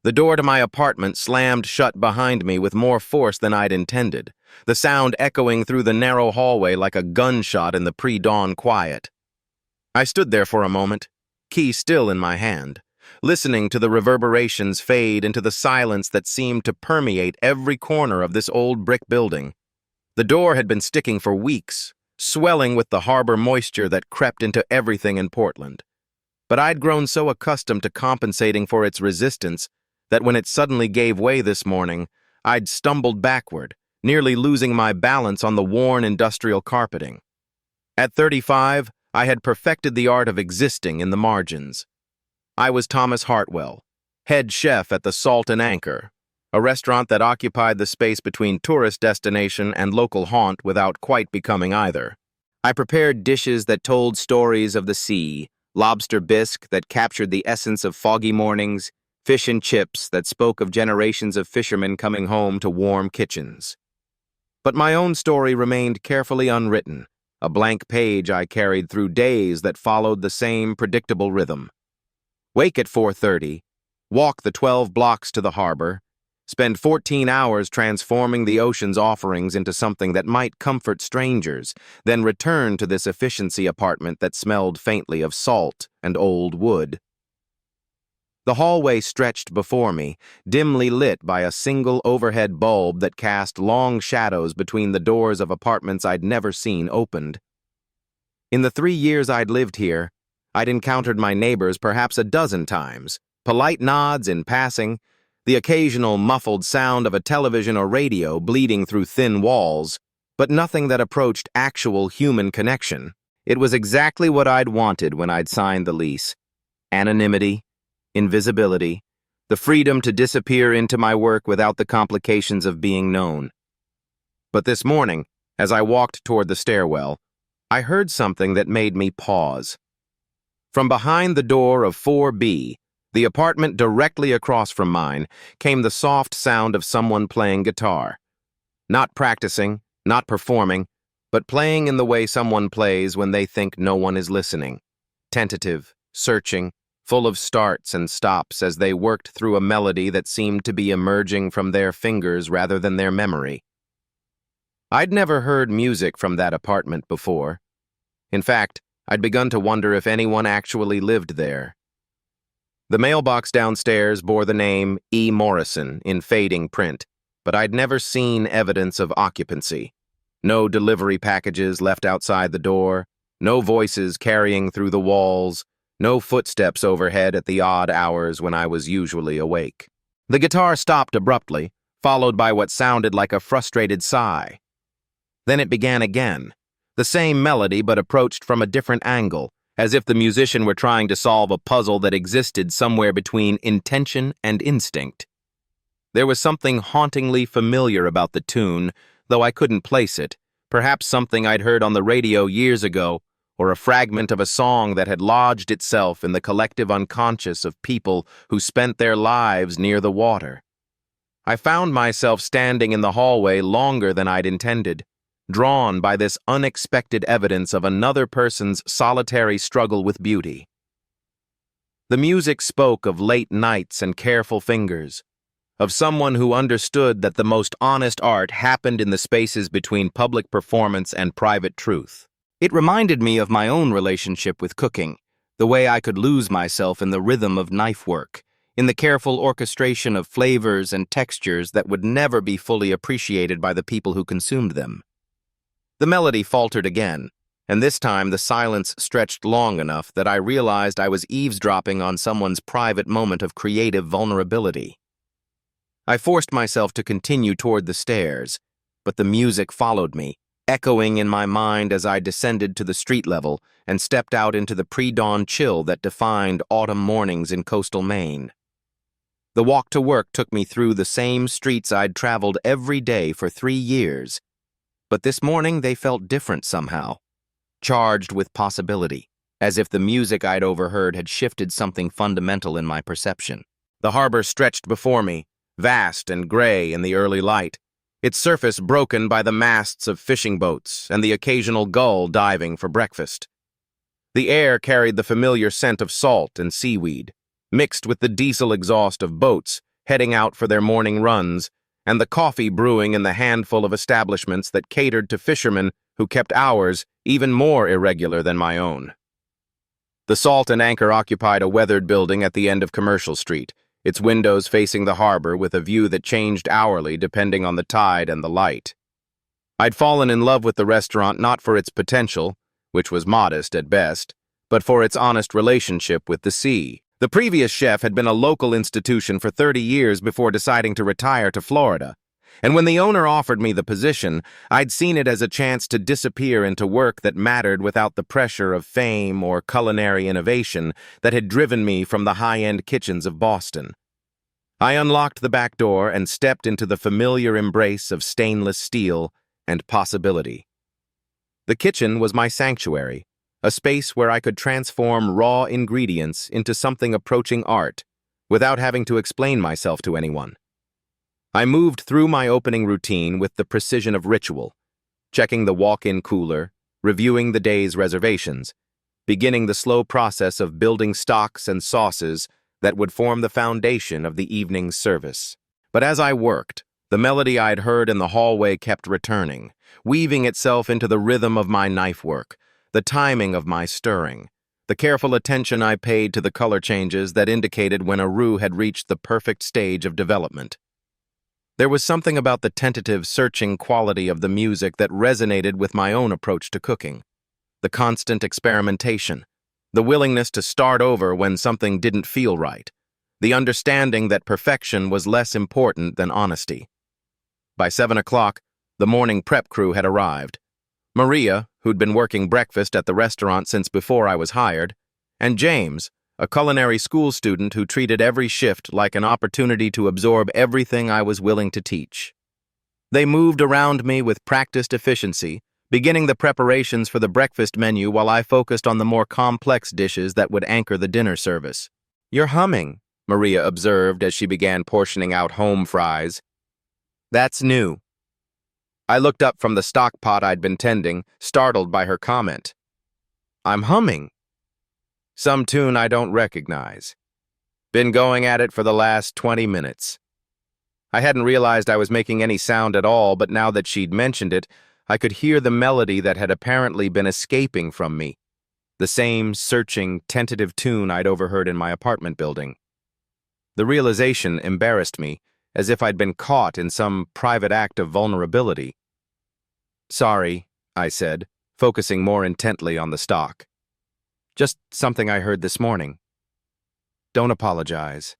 The door to my apartment slammed shut behind me with more force than I'd intended, the sound echoing through the narrow hallway like a gunshot in the pre-dawn quiet. I stood there for a moment, key still in my hand, listening to the reverberations fade into the silence that seemed to permeate every corner of this old brick building. The door had been sticking for weeks, swelling with the harbor moisture that crept into everything in Portland. But I'd grown so accustomed to compensating for its resistance that when it suddenly gave way this morning, I'd stumbled backward, nearly losing my balance on the worn industrial carpeting. At 35, I had perfected the art of existing in the margins. I was Thomas Hartwell, head chef at the Salt and Anchor, a restaurant that occupied the space between tourist destination and local haunt without quite becoming either. I prepared dishes that told stories of the sea, lobster bisque that captured the essence of foggy mornings, fish and chips that spoke of generations of fishermen coming home to warm kitchens. But my own story remained carefully unwritten, a blank page I carried through days that followed the same predictable rhythm. Wake at 4:30, walk the 12 blocks to the harbor, spend 14 hours transforming the ocean's offerings into something that might comfort strangers, then return to this efficiency apartment that smelled faintly of salt and old wood. The hallway stretched before me, dimly lit by a single overhead bulb that cast long shadows between the doors of apartments I'd never seen opened. In the 3 years I'd lived here, I'd encountered my neighbors perhaps a dozen times, polite nods in passing, the occasional muffled sound of a television or radio bleeding through thin walls, but nothing that approached actual human connection. It was exactly what I'd wanted when I'd signed the lease. Anonymity, invisibility, the freedom to disappear into my work without the complications of being known. But this morning, as I walked toward the stairwell, I heard something that made me pause. From behind the door of 4B, the apartment directly across from mine, came the soft sound of someone playing guitar. Not practicing, not performing, but playing in the way someone plays when they think no one is listening. Tentative, searching, full of starts and stops as they worked through a melody that seemed to be emerging from their fingers rather than their memory. I'd never heard music from that apartment before. In fact, I'd begun to wonder if anyone actually lived there. The mailbox downstairs bore the name E. Morrison in fading print, but I'd never seen evidence of occupancy. No delivery packages left outside the door, no voices carrying through the walls, no footsteps overhead at the odd hours when I was usually awake. The guitar stopped abruptly, followed by what sounded like a frustrated sigh. Then it began again, the same melody but approached from a different angle, as if the musician were trying to solve a puzzle that existed somewhere between intention and instinct. There was something hauntingly familiar about the tune, though I couldn't place it, perhaps something I'd heard on the radio years ago, or a fragment of a song that had lodged itself in the collective unconscious of people who spent their lives near the water. I found myself standing in the hallway longer than I'd intended, drawn by this unexpected evidence of another person's solitary struggle with beauty. The music spoke of late nights and careful fingers, of someone who understood that the most honest art happened in the spaces between public performance and private truth. It reminded me of my own relationship with cooking, the way I could lose myself in the rhythm of knife work, in the careful orchestration of flavors and textures that would never be fully appreciated by the people who consumed them. The melody faltered again, and this time the silence stretched long enough that I realized I was eavesdropping on someone's private moment of creative vulnerability. I forced myself to continue toward the stairs, but the music followed me, echoing in my mind as I descended to the street level and stepped out into the pre-dawn chill that defined autumn mornings in coastal Maine. The walk to work took me through the same streets I'd traveled every day for 3 years, but this morning they felt different somehow, charged with possibility, as if the music I'd overheard had shifted something fundamental in my perception. The harbor stretched before me, vast and gray in the early light, its surface broken by the masts of fishing boats and the occasional gull diving for breakfast. The air carried the familiar scent of salt and seaweed, mixed with the diesel exhaust of boats heading out for their morning runs, and the coffee brewing in the handful of establishments that catered to fishermen who kept hours even more irregular than my own. The Salt and Anchor occupied a weathered building at the end of Commercial Street, its windows facing the harbor with a view that changed hourly depending on the tide and the light. I'd fallen in love with the restaurant not for its potential, which was modest at best, but for its honest relationship with the sea. The previous chef had been a local institution for 30 years before deciding to retire to Florida, and when the owner offered me the position, I'd seen it as a chance to disappear into work that mattered without the pressure of fame or culinary innovation that had driven me from the high-end kitchens of Boston. I unlocked the back door and stepped into the familiar embrace of stainless steel and possibility. The kitchen was my sanctuary, a space where I could transform raw ingredients into something approaching art without having to explain myself to anyone. I moved through my opening routine with the precision of ritual, checking the walk-in cooler, reviewing the day's reservations, beginning the slow process of building stocks and sauces that would form the foundation of the evening's service. But as I worked, the melody I'd heard in the hallway kept returning, weaving itself into the rhythm of my knife work, the timing of my stirring, the careful attention I paid to the color changes that indicated when a roux had reached the perfect stage of development. There was something about the tentative, searching quality of the music that resonated with my own approach to cooking. The constant experimentation, the willingness to start over when something didn't feel right, the understanding that perfection was less important than honesty. By 7 o'clock, the morning prep crew had arrived. Maria, who'd been working breakfast at the restaurant since before I was hired, and James, a culinary school student who treated every shift like an opportunity to absorb everything I was willing to teach. They moved around me with practiced efficiency, beginning the preparations for the breakfast menu while I focused on the more complex dishes that would anchor the dinner service. "You're humming," Maria observed as she began portioning out home fries. "That's new." I looked up from the stock pot I'd been tending, startled by her comment. "I'm humming." "Some tune I don't recognize. Been going at it for the last 20 minutes. I hadn't realized I was making any sound at all, but now that she'd mentioned it, I could hear the melody that had apparently been escaping from me. The same searching, tentative tune I'd overheard in my apartment building. The realization embarrassed me, as if I'd been caught in some private act of vulnerability. "Sorry," I said, focusing more intently on the stock. "Just something I heard this morning." "Don't apologize.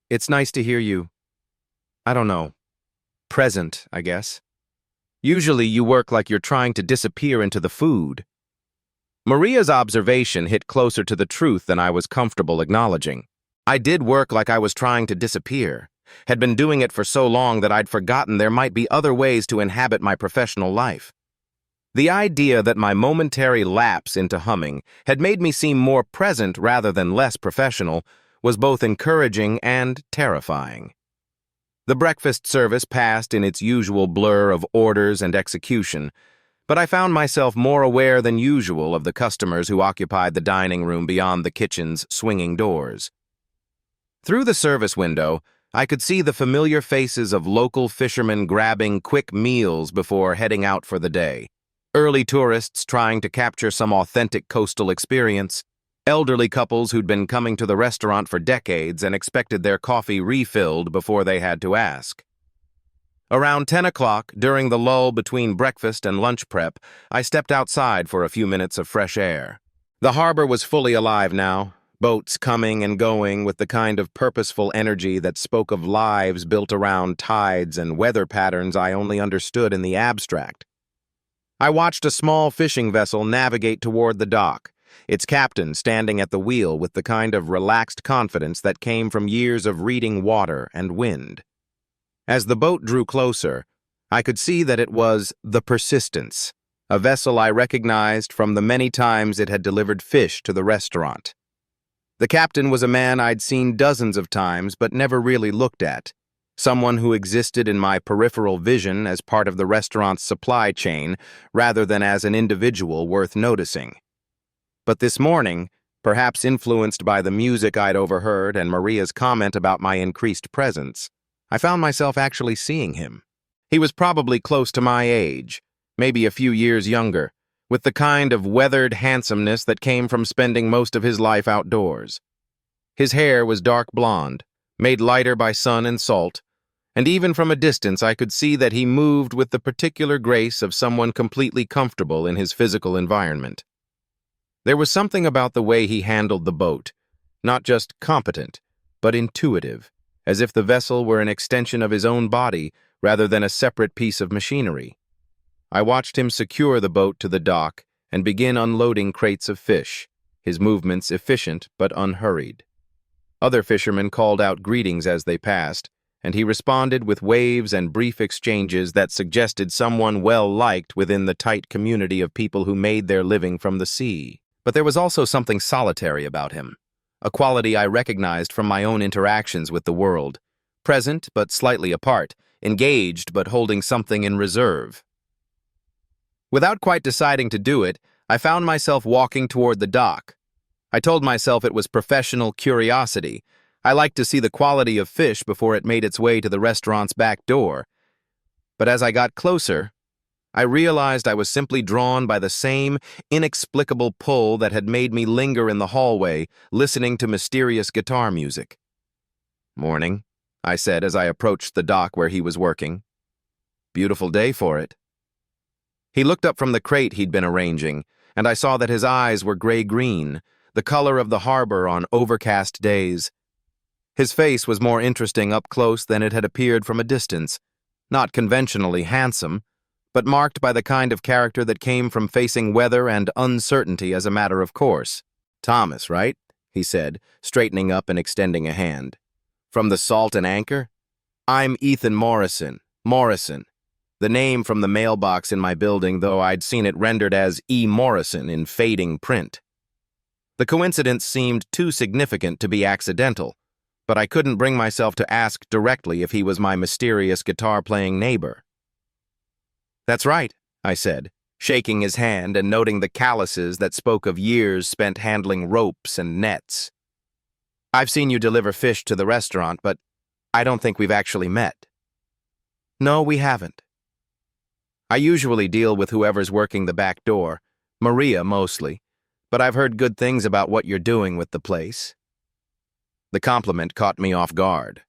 It's nice to hear you, I don't know, present, I guess. Usually you work like you're trying to disappear into the food." Maria's observation hit closer to the truth than I was comfortable acknowledging. I did work like I was trying to disappear, had been doing it for so long that I'd forgotten there might be other ways to inhabit my professional life. The idea that my momentary lapse into humming had made me seem more present rather than less professional was both encouraging and terrifying. The breakfast service passed in its usual blur of orders and execution, but I found myself more aware than usual of the customers who occupied the dining room beyond the kitchen's swinging doors. Through the service window, I could see the familiar faces of local fishermen grabbing quick meals before heading out for the day. Early tourists trying to capture some authentic coastal experience, elderly couples who'd been coming to the restaurant for decades and expected their coffee refilled before they had to ask. Around 10 o'clock, during the lull between breakfast and lunch prep, I stepped outside for a few minutes of fresh air. The harbor was fully alive now, boats coming and going with the kind of purposeful energy that spoke of lives built around tides and weather patterns I only understood in the abstract. I watched a small fishing vessel navigate toward the dock, its captain standing at the wheel with the kind of relaxed confidence that came from years of reading water and wind. As the boat drew closer, I could see that it was the Persistence, a vessel I recognized from the many times it had delivered fish to the restaurant. The captain was a man I'd seen dozens of times but never really looked at, someone who existed in my peripheral vision as part of the restaurant's supply chain rather than as an individual worth noticing. But this morning, Perhaps influenced by the music I'd overheard and Maria's comment about my increased presence, I found myself actually seeing him. He was probably close to my age, maybe a few years younger, with the kind of weathered handsomeness that came from spending most of his life outdoors. His hair was dark blonde, made lighter by sun and salt, and even from a distance I could see that he moved with the particular grace of someone completely comfortable in his physical environment. There was something about the way he handled the boat, not just competent, but intuitive, as if the vessel were an extension of his own body rather than a separate piece of machinery. I watched him secure the boat to the dock and begin unloading crates of fish, his movements efficient but unhurried. Other fishermen called out greetings as they passed, and he responded with waves and brief exchanges that suggested someone well-liked within the tight community of people who made their living from the sea. But there was also something solitary about him, a quality I recognized from my own interactions with the world, present but slightly apart, engaged but holding something in reserve. Without quite deciding to do it, I found myself walking toward the dock. I told myself it was professional curiosity. I liked to see the quality of fish before it made its way to the restaurant's back door. But as I got closer, I realized I was simply drawn by the same inexplicable pull that had made me linger in the hallway, listening to mysterious guitar music. "Morning," I said as I approached the dock where he was working. "Beautiful day for it." He looked up from the crate he'd been arranging, and I saw that his eyes were gray-green, the color of the harbor on overcast days. His face was more interesting up close than it had appeared from a distance, not conventionally handsome, but marked by the kind of character that came from facing weather and uncertainty as a matter of course. "Thomas, right?" he said, straightening up and extending a hand. "From the Salt and Anchor? I'm Ethan Morrison. The name from the mailbox in my building, though I'd seen it rendered as E. Morrison in fading print. The coincidence seemed too significant to be accidental, but I couldn't bring myself to ask directly if he was my mysterious guitar-playing neighbor. "That's right," I said, shaking his hand and noting the calluses that spoke of years spent handling ropes and nets. "I've seen you deliver fish to the restaurant, but I don't think we've actually met." "No, we haven't. I usually deal with whoever's working the back door, Maria mostly, but I've heard good things about what you're doing with the place." The compliment caught me off guard.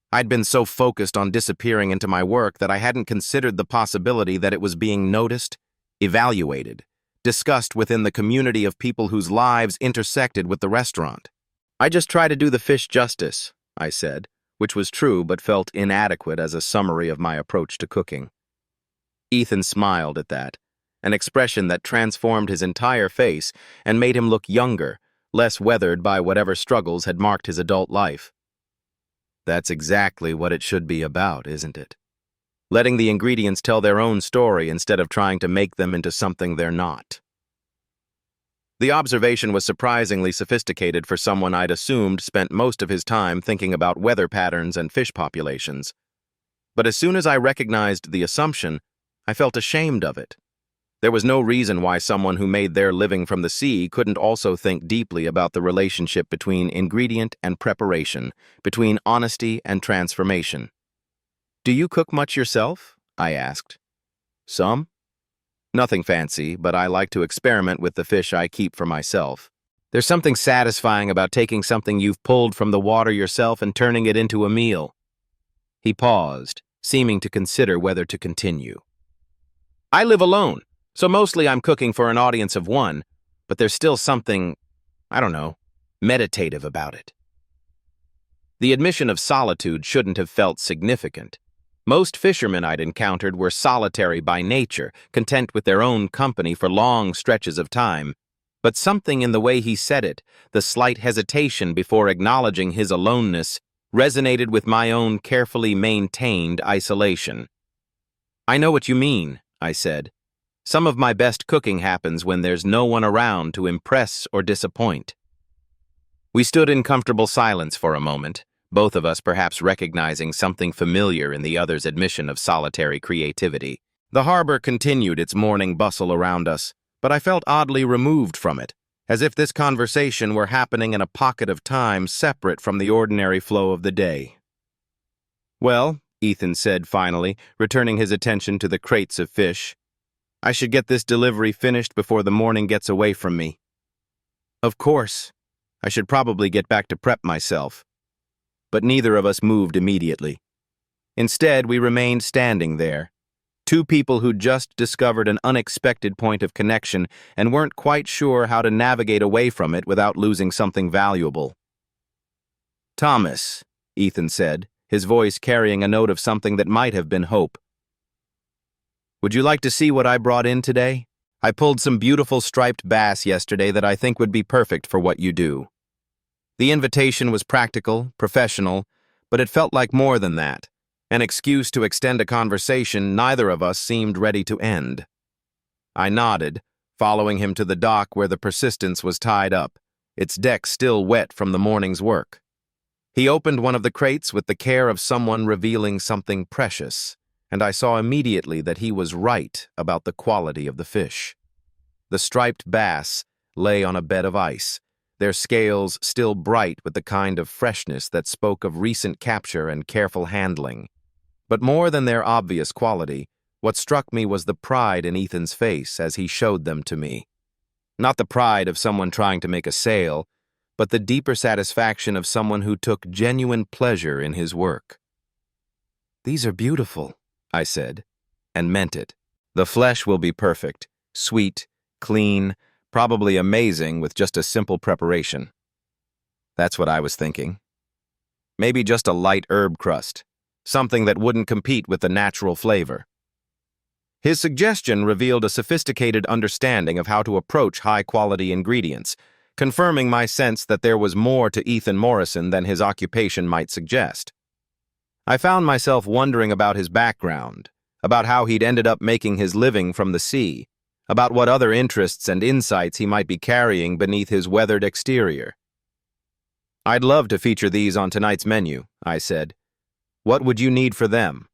I'd been so focused on disappearing into my work that I hadn't considered the possibility that it was being noticed, evaluated, discussed within the community of people whose lives intersected with the restaurant. "I just try to do the fish justice," I said, which was true but felt inadequate as a summary of my approach to cooking. Ethan smiled at that, an expression that transformed his entire face and made him look younger, less weathered by whatever struggles had marked his adult life. "That's exactly what it should be about, isn't it? Letting the ingredients tell their own story instead of trying to make them into something they're not." The observation was surprisingly sophisticated for someone I'd assumed spent most of his time thinking about weather patterns and fish populations. But as soon as I recognized the assumption, I felt ashamed of it. There was no reason why someone who made their living from the sea couldn't also think deeply about the relationship between ingredient and preparation, between honesty and transformation. "Do you cook much yourself?" I asked. "Some. Nothing fancy, but I like to experiment with the fish I keep for myself. There's something satisfying about taking something you've pulled from the water yourself and turning it into a meal." He paused, seeming to consider whether to continue. "I live alone, so mostly I'm cooking for an audience of one, but there's still something, meditative about it." The admission of solitude shouldn't have felt significant. Most fishermen I'd encountered were solitary by nature, content with their own company for long stretches of time. But something in the way he said it, the slight hesitation before acknowledging his aloneness, resonated with my own carefully maintained isolation. "I know what you mean," I said. "Some of my best cooking happens when there's no one around to impress or disappoint." We stood in comfortable silence for a moment, both of us perhaps recognizing something familiar in the other's admission of solitary creativity. The harbor continued its morning bustle around us, but I felt oddly removed from it, as if this conversation were happening in a pocket of time separate from the ordinary flow of the day. "Well," Ethan said finally, returning his attention to the crates of fish, "I should get this delivery finished before the morning gets away from me." "Of course. I should probably get back to prep myself." But neither of us moved immediately. Instead, we remained standing there, two people who just discovered an unexpected point of connection and weren't quite sure how to navigate away from it without losing something valuable. "Thomas," Ethan said, his voice carrying a note of something that might have been hope. "Would you like to see what I brought in today? I pulled some beautiful striped bass yesterday that I think would be perfect for what you do." The invitation was practical, professional, but it felt like more than that. An excuse to extend a conversation neither of us seemed ready to end. I nodded, following him to the dock where the Persistence was tied up, its deck still wet from the morning's work. He opened one of the crates with the care of someone revealing something precious, and I saw immediately that he was right about the quality of the fish. The striped bass lay on a bed of ice, their scales still bright with the kind of freshness that spoke of recent capture and careful handling. But more than their obvious quality, what struck me was the pride in Ethan's face as he showed them to me. Not the pride of someone trying to make a sale, but the deeper satisfaction of someone who took genuine pleasure in his work. "These are beautiful," I said, and meant it. "The flesh will be perfect, sweet, clean, probably amazing with just a simple preparation." That's what I was thinking. Maybe just a light herb crust, something that wouldn't compete with the natural flavor. His suggestion revealed a sophisticated understanding of how to approach high-quality ingredients, confirming my sense that there was more to Ethan Morrison than his occupation might suggest. I found myself wondering about his background, about how he'd ended up making his living from the sea, about what other interests and insights he might be carrying beneath his weathered exterior. "I'd love to feature these on tonight's menu," I said. "What would you need for them?"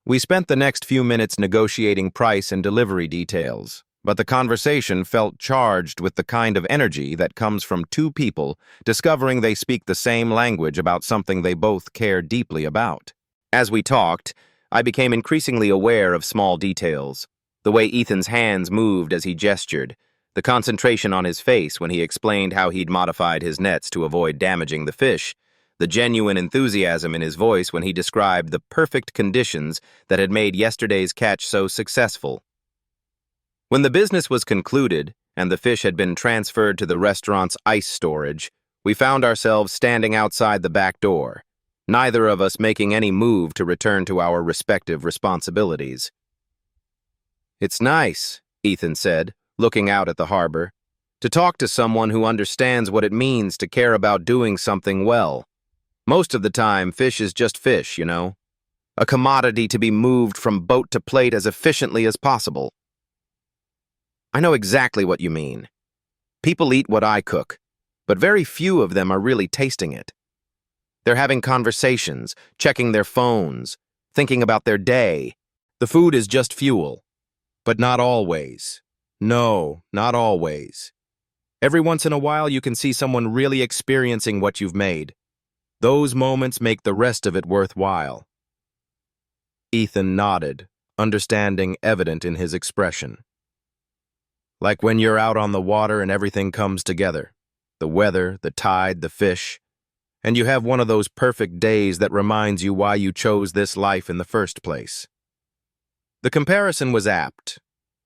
We spent the next few minutes negotiating price and delivery details, but the conversation felt charged with the kind of energy that comes from two people discovering they speak the same language about something they both care deeply about. As we talked, I became increasingly aware of small details. The way Ethan's hands moved as he gestured, the concentration on his face when he explained how he'd modified his nets to avoid damaging the fish, the genuine enthusiasm in his voice when he described the perfect conditions that had made yesterday's catch so successful. When the business was concluded and the fish had been transferred to the restaurant's ice storage, we found ourselves standing outside the back door, neither of us making any move to return to our respective responsibilities. "It's nice," Ethan said, looking out at the harbor, "to talk to someone who understands what it means to care about doing something well. Most of the time, fish is just fish, you know, a commodity to be moved from boat to plate as efficiently as possible." "I know exactly what you mean. People eat what I cook, but very few of them are really tasting it. They're having conversations, checking their phones, thinking about their day. The food is just fuel. But not always. No, not always. Every once in a while you can see someone really experiencing what you've made. Those moments make the rest of it worthwhile." Ethan nodded, understanding evident in his expression. "Like when you're out on the water and everything comes together. The weather, the tide, the fish. And you have one of those perfect days that reminds you why you chose this life in the first place." The comparison was apt,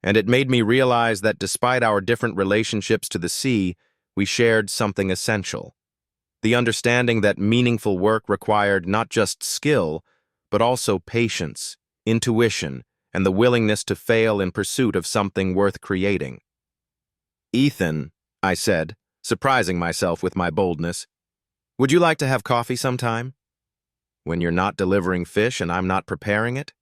and it made me realize that despite our different relationships to the sea, we shared something essential. The understanding that meaningful work required not just skill, but also patience, intuition, and the willingness to fail in pursuit of something worth creating. "Ethan," I said, surprising myself with my boldness, "would you like to have coffee sometime? When you're not delivering fish and I'm not preparing it?"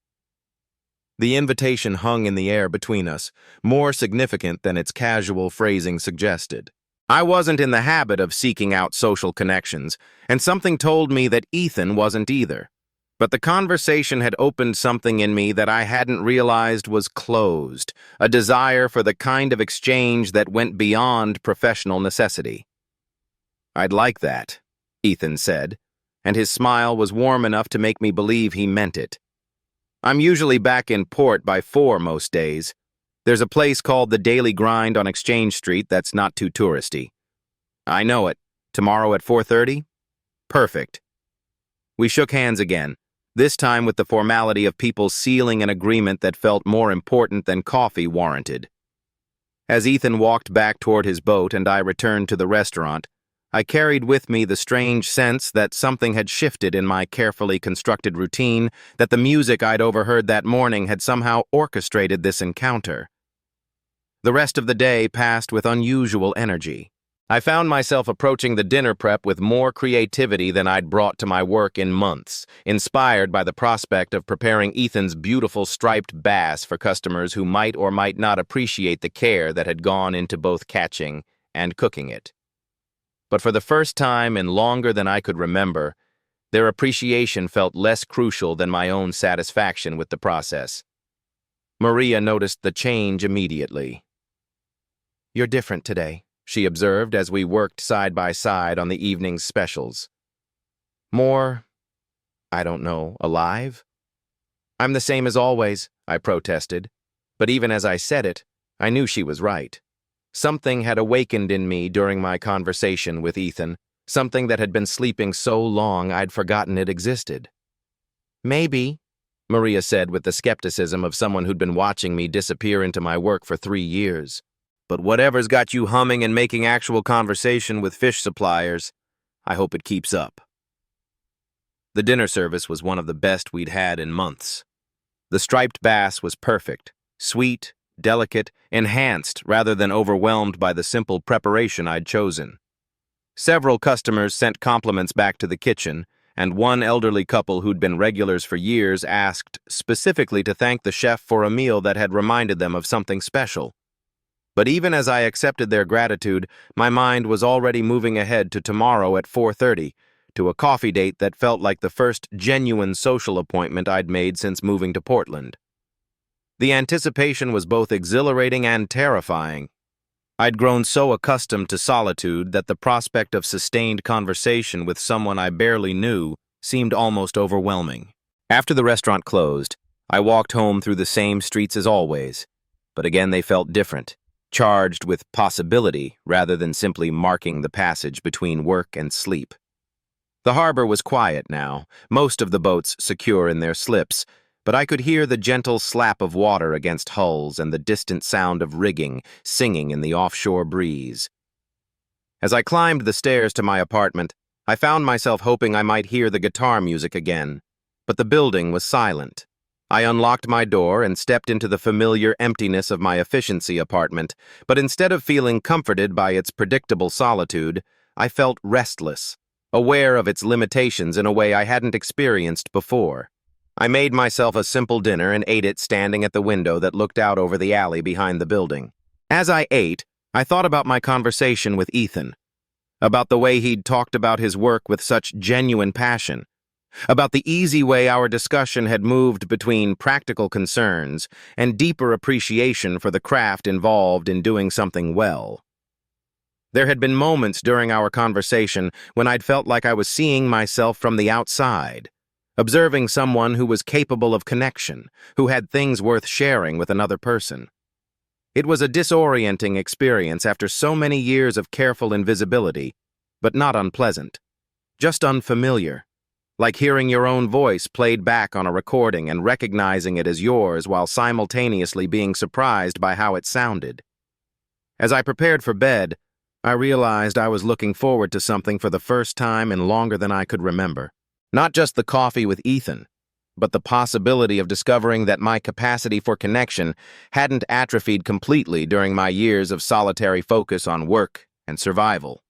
The invitation hung in the air between us, more significant than its casual phrasing suggested. I wasn't in the habit of seeking out social connections, and something told me that Ethan wasn't either. But the conversation had opened something in me that I hadn't realized was closed, a desire for the kind of exchange that went beyond professional necessity. "I'd like that," Ethan said, and his smile was warm enough to make me believe he meant it. "I'm usually back in port by 4 most days. There's a place called the Daily Grind on Exchange Street that's not too touristy." "I know it. Tomorrow at 4:30? Perfect." We shook hands again, this time with the formality of people sealing an agreement that felt more important than coffee warranted. As Ethan walked back toward his boat and I returned to the restaurant, I carried with me the strange sense that something had shifted in my carefully constructed routine, that the music I'd overheard that morning had somehow orchestrated this encounter. The rest of the day passed with unusual energy. I found myself approaching the dinner prep with more creativity than I'd brought to my work in months, inspired by the prospect of preparing Ethan's beautiful striped bass for customers who might or might not appreciate the care that had gone into both catching and cooking it. But for the first time in longer than I could remember, their appreciation felt less crucial than my own satisfaction with the process. Maria noticed the change immediately. "You're different today," she observed as we worked side by side on the evening's specials. "More, I don't know, alive?" "I'm the same as always," I protested. But even as I said it, I knew she was right. Something had awakened in me during my conversation with Ethan, something that had been sleeping so long I'd forgotten it existed. "Maybe," Maria said with the skepticism of someone who'd been watching me disappear into my work for 3 years. "But whatever's got you humming and making actual conversation with fish suppliers, I hope it keeps up." The dinner service was one of the best we'd had in months. The striped bass was perfect, sweet, delicate, enhanced rather than overwhelmed by the simple preparation I'd chosen. Several customers sent compliments back to the kitchen, and one elderly couple who'd been regulars for years asked specifically to thank the chef for a meal that had reminded them of something special. But even as I accepted their gratitude, my mind was already moving ahead to tomorrow at 4:30, to a coffee date that felt like the first genuine social appointment I'd made since moving to Portland. The anticipation was both exhilarating and terrifying. I'd grown so accustomed to solitude that the prospect of sustained conversation with someone I barely knew seemed almost overwhelming. After the restaurant closed, I walked home through the same streets as always, but again they felt different, charged with possibility rather than simply marking the passage between work and sleep. The harbor was quiet now, most of the boats secure in their slips, but I could hear the gentle slap of water against hulls and the distant sound of rigging singing in the offshore breeze. As I climbed the stairs to my apartment, I found myself hoping I might hear the guitar music again, but the building was silent. I unlocked my door and stepped into the familiar emptiness of my efficiency apartment, but instead of feeling comforted by its predictable solitude, I felt restless, aware of its limitations in a way I hadn't experienced before. I made myself a simple dinner and ate it standing at the window that looked out over the alley behind the building. As I ate, I thought about my conversation with Ethan, about the way he'd talked about his work with such genuine passion, about the easy way our discussion had moved between practical concerns and deeper appreciation for the craft involved in doing something well. There had been moments during our conversation when I'd felt like I was seeing myself from the outside, observing someone who was capable of connection, who had things worth sharing with another person. It was a disorienting experience after so many years of careful invisibility, but not unpleasant, just unfamiliar, like hearing your own voice played back on a recording and recognizing it as yours while simultaneously being surprised by how it sounded. As I prepared for bed, I realized I was looking forward to something for the first time in longer than I could remember. Not just the coffee with Ethan, but the possibility of discovering that my capacity for connection hadn't atrophied completely during my years of solitary focus on work and survival.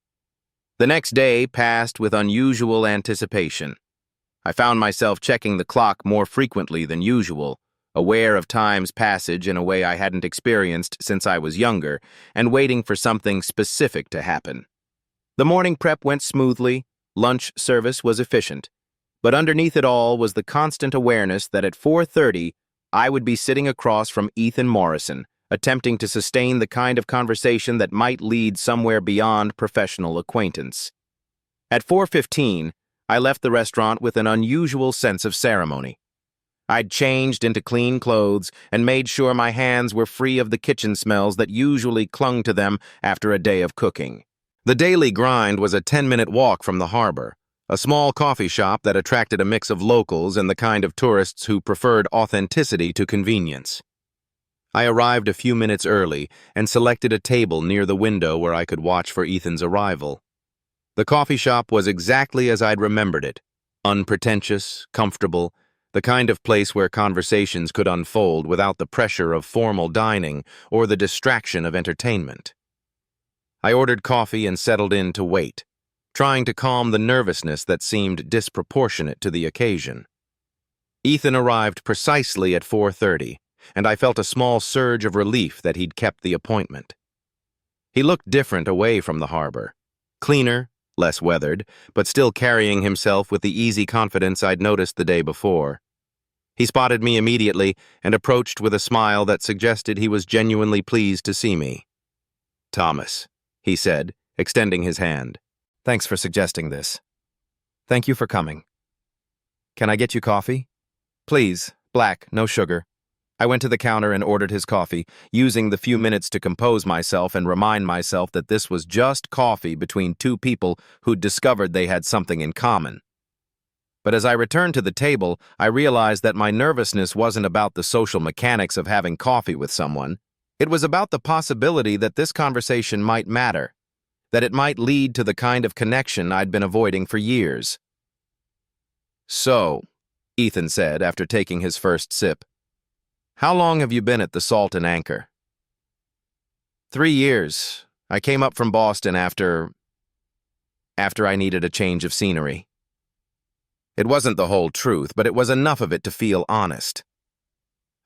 The next day passed with unusual anticipation. I found myself checking the clock more frequently than usual, aware of time's passage in a way I hadn't experienced since I was younger, and waiting for something specific to happen. The morning prep went smoothly, lunch service was efficient, But underneath it all was the constant awareness that at 4:30, I would be sitting across from Ethan Morrison, attempting to sustain the kind of conversation that might lead somewhere beyond professional acquaintance. At 4:15, I left the restaurant with an unusual sense of ceremony. I'd changed into clean clothes and made sure my hands were free of the kitchen smells that usually clung to them after a day of cooking. The daily grind was a 10-minute walk from the harbor, a small coffee shop that attracted a mix of locals and the kind of tourists who preferred authenticity to convenience. I arrived a few minutes early and selected a table near the window where I could watch for Ethan's arrival. The coffee shop was exactly as I'd remembered it, unpretentious, comfortable, the kind of place where conversations could unfold without the pressure of formal dining or the distraction of entertainment. I ordered coffee and settled in to wait, trying to calm the nervousness that seemed disproportionate to the occasion. Ethan arrived precisely at 4:30, and I felt a small surge of relief that he'd kept the appointment. He looked different away from the harbor, cleaner, less weathered, but still carrying himself with the easy confidence I'd noticed the day before. He spotted me immediately and approached with a smile that suggested he was genuinely pleased to see me. "Thomas," he said, extending his hand. "Thanks for suggesting this. Thank you for coming. Can I get you coffee?" "Please, black, no sugar." I went to the counter and ordered his coffee, using the few minutes to compose myself and remind myself that this was just coffee between two people who'd discovered they had something in common. But as I returned to the table, I realized that my nervousness wasn't about the social mechanics of having coffee with someone. It was about the possibility that this conversation might matter, that it might lead to the kind of connection I'd been avoiding for years. "So," Ethan said after taking his first sip, "how long have you been at the Salt and Anchor?" 3 years. I came up from Boston after I needed a change of scenery." It wasn't the whole truth, but it was enough of it to feel honest.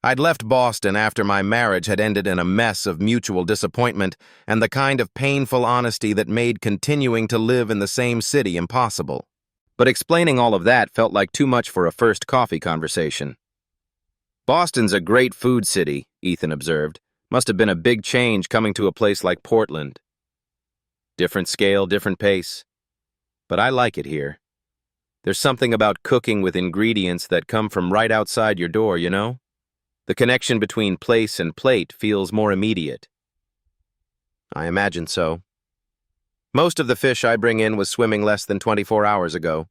I'd left Boston after my marriage had ended in a mess of mutual disappointment and the kind of painful honesty that made continuing to live in the same city impossible. But explaining all of that felt like too much for a first coffee conversation. "Boston's a great food city," Ethan observed. "Must have been a big change coming to a place like Portland." "Different scale, different pace. But I like it here. There's something about cooking with ingredients that come from right outside your door, you know? The connection between place and plate feels more immediate." "I imagine so. Most of the fish I bring in was swimming less than 24 hours ago.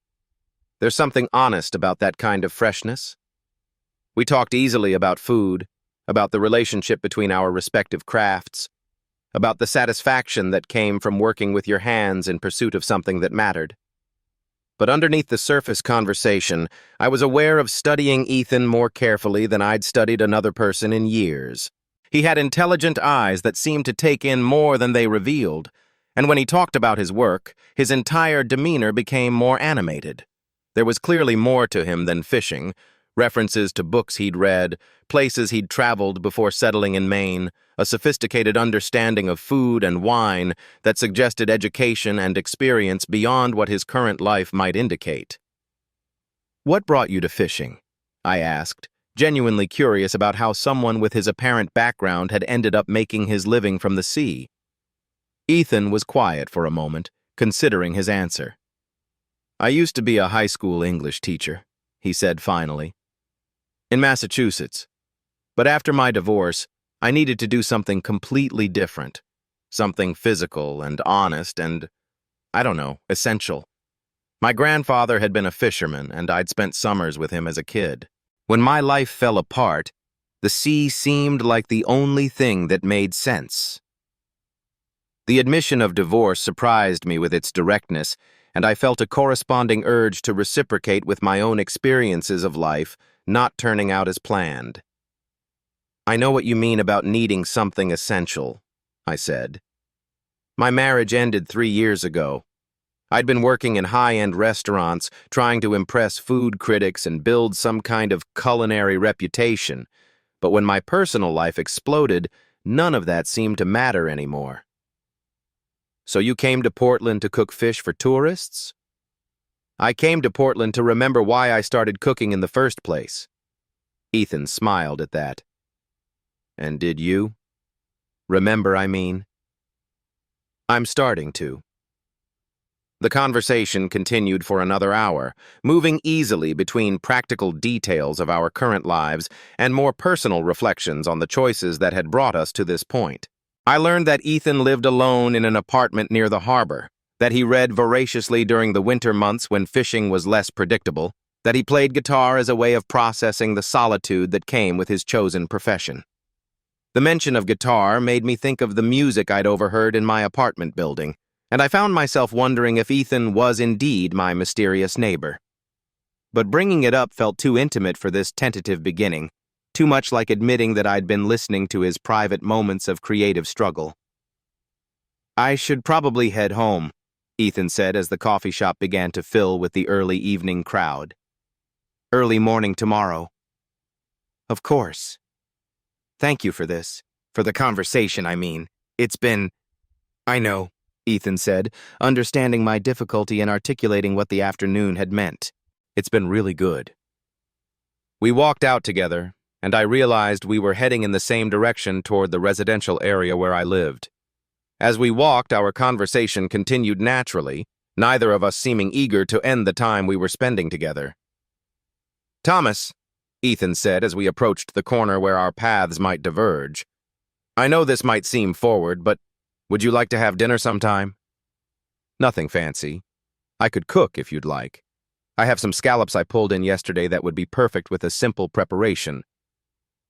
There's something honest about that kind of freshness. We talked easily about food, about the relationship between our respective crafts, about the satisfaction that came from working with your hands in pursuit of something that mattered. But underneath the surface conversation, I was aware of studying Ethan more carefully than I'd studied another person in years. He had intelligent eyes that seemed to take in more than they revealed, and when he talked about his work, his entire demeanor became more animated. There was clearly more to him than fishing, references to books he'd read, places he'd traveled before settling in Maine, a sophisticated understanding of food and wine that suggested education and experience beyond what his current life might indicate. "What brought you to fishing?" I asked, genuinely curious about how someone with his apparent background had ended up making his living from the sea. Ethan was quiet for a moment, considering his answer. "I used to be a high school English teacher," he said finally, "in Massachusetts. But after my divorce, I needed to do something completely different, something physical and honest and, I don't know, essential. My grandfather had been a fisherman, and I'd spent summers with him as a kid. When my life fell apart, the sea seemed like the only thing that made sense." The admission of divorce surprised me with its directness, and I felt a corresponding urge to reciprocate with my own experiences of life not turning out as planned. "I know what you mean about needing something essential," I said. "My marriage ended 3 years ago. I'd been working in high-end restaurants, trying to impress food critics and build some kind of culinary reputation, but when my personal life exploded, none of that seemed to matter anymore." "So you came to Portland to cook fish for tourists?" I came to Portland to remember why I started cooking in the first place. Ethan smiled at that. And did you? Remember, I mean? I'm starting to. The conversation continued for another hour, moving easily between practical details of our current lives and more personal reflections on the choices that had brought us to this point. I learned that Ethan lived alone in an apartment near the harbor, that he read voraciously during the winter months when fishing was less predictable, that he played guitar as a way of processing the solitude that came with his chosen profession. The mention of guitar made me think of the music I'd overheard in my apartment building, and I found myself wondering if Ethan was indeed my mysterious neighbor. But bringing it up felt too intimate for this tentative beginning, too much like admitting that I'd been listening to his private moments of creative struggle. I should probably head home, Ethan said as the coffee shop began to fill with the early evening crowd. Early morning tomorrow. Of course. Thank you for this. For the conversation, I mean. It's been... I know, Ethan said, understanding my difficulty in articulating what the afternoon had meant. It's been really good. We walked out together, and I realized we were heading in the same direction toward the residential area where I lived. As we walked, our conversation continued naturally, neither of us seeming eager to end the time we were spending together. Thomas, Ethan said as we approached the corner where our paths might diverge. I know this might seem forward, but would you like to have dinner sometime? Nothing fancy. I could cook if you'd like. I have some scallops I pulled in yesterday that would be perfect with a simple preparation.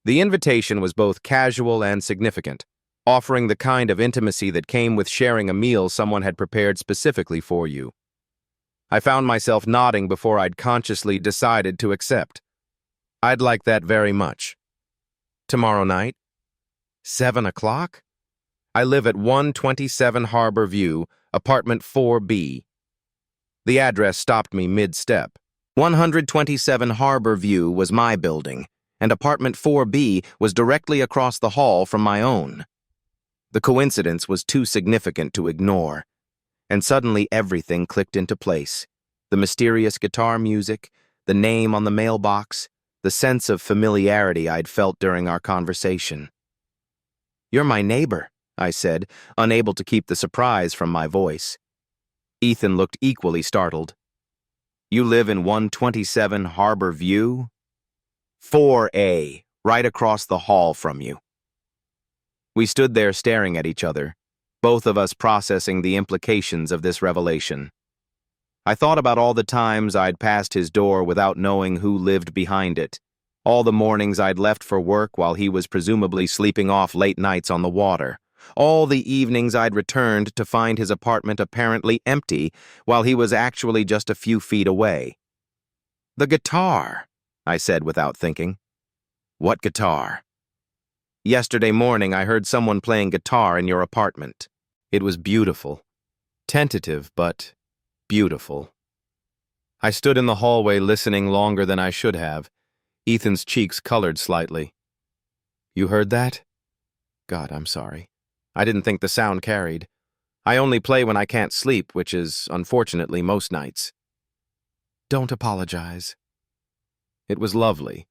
The invitation was both casual and significant, offering the kind of intimacy that came with sharing a meal someone had prepared specifically for you. I found myself nodding before I'd consciously decided to accept. I'd like that very much. Tomorrow night? 7 o'clock? I live at 127 Harbor View, apartment 4B. The address stopped me mid-step. 127 Harbor View was my building, and apartment 4B was directly across the hall from my own. The coincidence was too significant to ignore, and suddenly everything clicked into place. The mysterious guitar music, the name on the mailbox, the sense of familiarity I'd felt during our conversation. You're my neighbor, I said, unable to keep the surprise from my voice. Ethan looked equally startled. You live in 127 Harbor View? 4A, right across the hall from you. We stood there staring at each other, both of us processing the implications of this revelation. I thought about all the times I'd passed his door without knowing who lived behind it, all the mornings I'd left for work while he was presumably sleeping off late nights on the water, all the evenings I'd returned to find his apartment apparently empty while he was actually just a few feet away. The guitar, I said without thinking. What guitar? Yesterday morning I heard someone playing guitar in your apartment. It was beautiful. Tentative, but beautiful. I stood in the hallway listening longer than I should have. Ethan's cheeks colored slightly. You heard that? God, I'm sorry. I didn't think the sound carried. I only play when I can't sleep, which is, unfortunately, most nights. Don't apologize. It was lovely.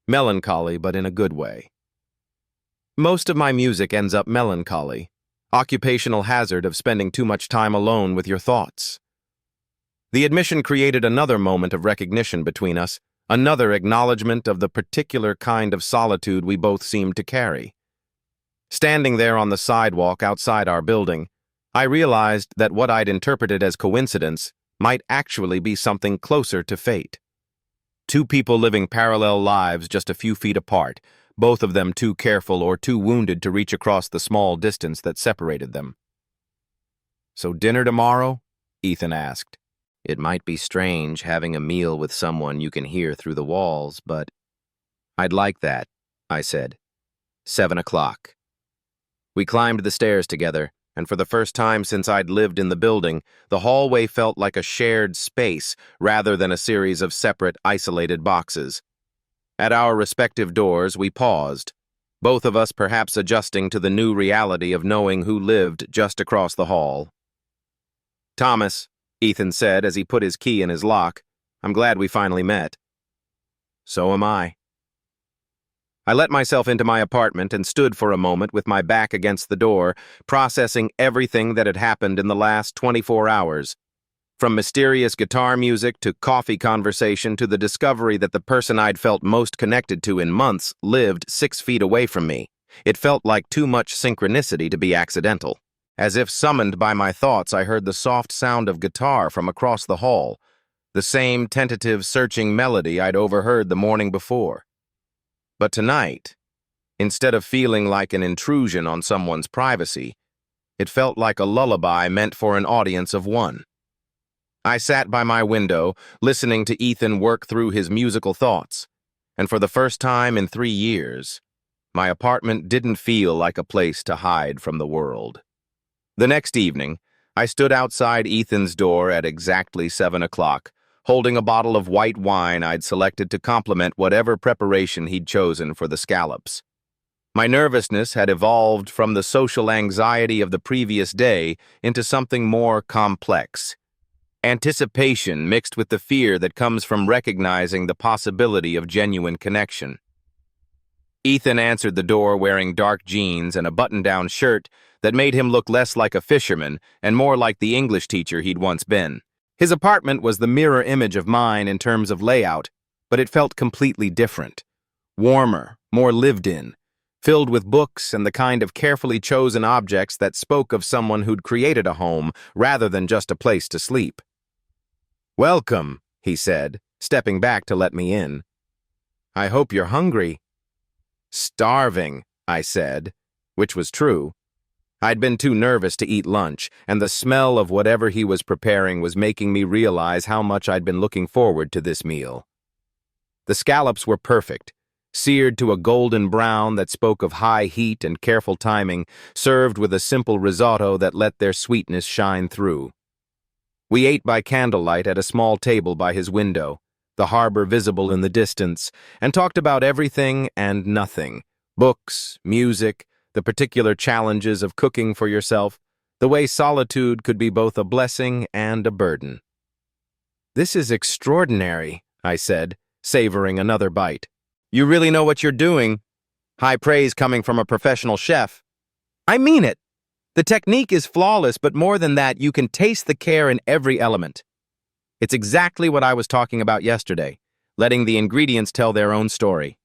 Melancholy, but in a good way. Most of my music ends up melancholy. Occupational hazard of spending too much time alone with your thoughts. The admission created another moment of recognition between us, another acknowledgement of the particular kind of solitude we both seemed to carry. Standing there on the sidewalk outside our building, I realized that what I'd interpreted as coincidence might actually be something closer to fate. Two people living parallel lives just a few feet apart, both of them too careful or too wounded to reach across the small distance that separated them. So dinner tomorrow? Ethan asked. It might be strange having a meal with someone you can hear through the walls, but I'd like that, I said. 7 o'clock. We climbed the stairs together, and for the first time since I'd lived in the building, the hallway felt like a shared space rather than a series of separate, isolated boxes. At our respective doors, we paused, both of us perhaps adjusting to the new reality of knowing who lived just across the hall. Thomas, Ethan said as he put his key in his lock. "I'm glad we finally met." "So am I." I let myself into my apartment and stood for a moment with my back against the door, processing everything that had happened in the last 24 hours. From mysterious guitar music to coffee conversation to the discovery that the person I'd felt most connected to in months lived 6 feet away from me. It felt like too much synchronicity to be accidental. As if summoned by my thoughts, I heard the soft sound of guitar from across the hall, the same tentative, searching melody I'd overheard the morning before. But tonight, instead of feeling like an intrusion on someone's privacy, it felt like a lullaby meant for an audience of one. I sat by my window, listening to Ethan work through his musical thoughts, and for the first time in 3 years, my apartment didn't feel like a place to hide from the world. The next evening, I stood outside Ethan's door at exactly 7 o'clock, holding a bottle of white wine I'd selected to complement whatever preparation he'd chosen for the scallops. My nervousness had evolved from the social anxiety of the previous day into something more complex. Anticipation mixed with the fear that comes from recognizing the possibility of genuine connection. Ethan answered the door wearing dark jeans and a button-down shirt that made him look less like a fisherman and more like the English teacher he'd once been. His apartment was the mirror image of mine in terms of layout, but it felt completely different. Warmer, more lived in, filled with books and the kind of carefully chosen objects that spoke of someone who'd created a home rather than just a place to sleep. "Welcome," he said, stepping back to let me in. "I hope you're hungry." "Starving," I said, which was true. I'd been too nervous to eat lunch, and the smell of whatever he was preparing was making me realize how much I'd been looking forward to this meal. The scallops were perfect, seared to a golden brown that spoke of high heat and careful timing, served with a simple risotto that let their sweetness shine through. We ate by candlelight at a small table by his window, the harbor visible in the distance, and talked about everything and nothing: books, music, the particular challenges of cooking for yourself, the way solitude could be both a blessing and a burden. "This is extraordinary," I said, savoring another bite. "You really know what you're doing." High praise coming from a professional chef. "I mean it. The technique is flawless, but more than that, you can taste the care in every element. It's exactly what I was talking about yesterday, letting the ingredients tell their own story."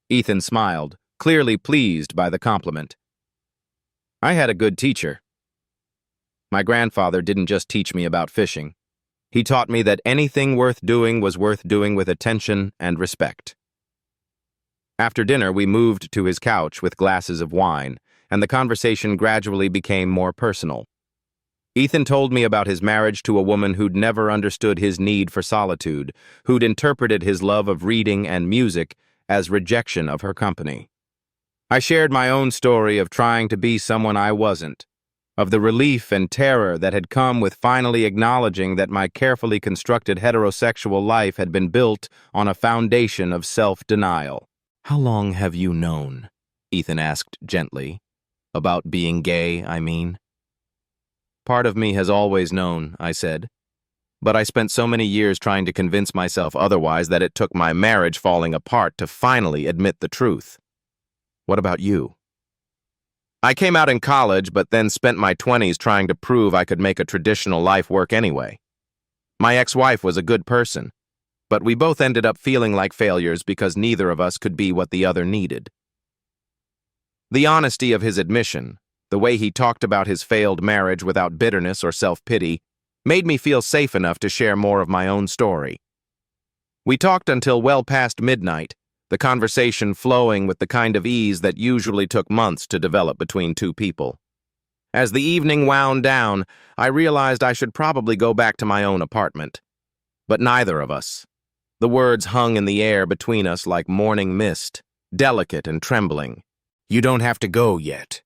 Ethan smiled, clearly pleased by the compliment. "I had a good teacher. My grandfather didn't just teach me about fishing. He taught me that anything worth doing was worth doing with attention and respect." After dinner, we moved to his couch with glasses of wine, and the conversation gradually became more personal. Ethan told me about his marriage to a woman who'd never understood his need for solitude, who'd interpreted his love of reading and music as rejection of her company. I shared my own story of trying to be someone I wasn't, of the relief and terror that had come with finally acknowledging that my carefully constructed heterosexual life had been built on a foundation of self-denial. "How long have you known?" Ethan asked gently. "About being gay, I mean." "Part of me has always known," I said. "But I spent so many years trying to convince myself otherwise that it took my marriage falling apart to finally admit the truth. What about you?" "I came out in college, but then spent my 20s trying to prove I could make a traditional life work anyway. My ex-wife was a good person, but we both ended up feeling like failures because neither of us could be what the other needed." The honesty of his admission, the way he talked about his failed marriage without bitterness or self-pity, made me feel safe enough to share more of my own story. We talked until well past midnight, the conversation flowing with the kind of ease that usually took months to develop between two people. As the evening wound down, I realized I should probably go back to my own apartment. But neither of us. The words hung in the air between us like morning mist, delicate and trembling. "You don't have to go yet,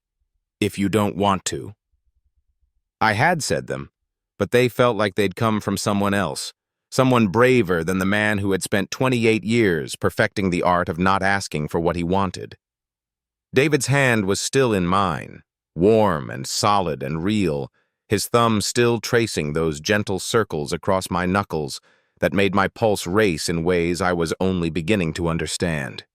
if you don't want to." I had said them, but they felt like they'd come from someone else. Someone braver than the man who had spent 28 years perfecting the art of not asking for what he wanted. David's hand was still in mine, warm and solid and real, his thumb still tracing those gentle circles across my knuckles that made my pulse race in ways I was only beginning to understand.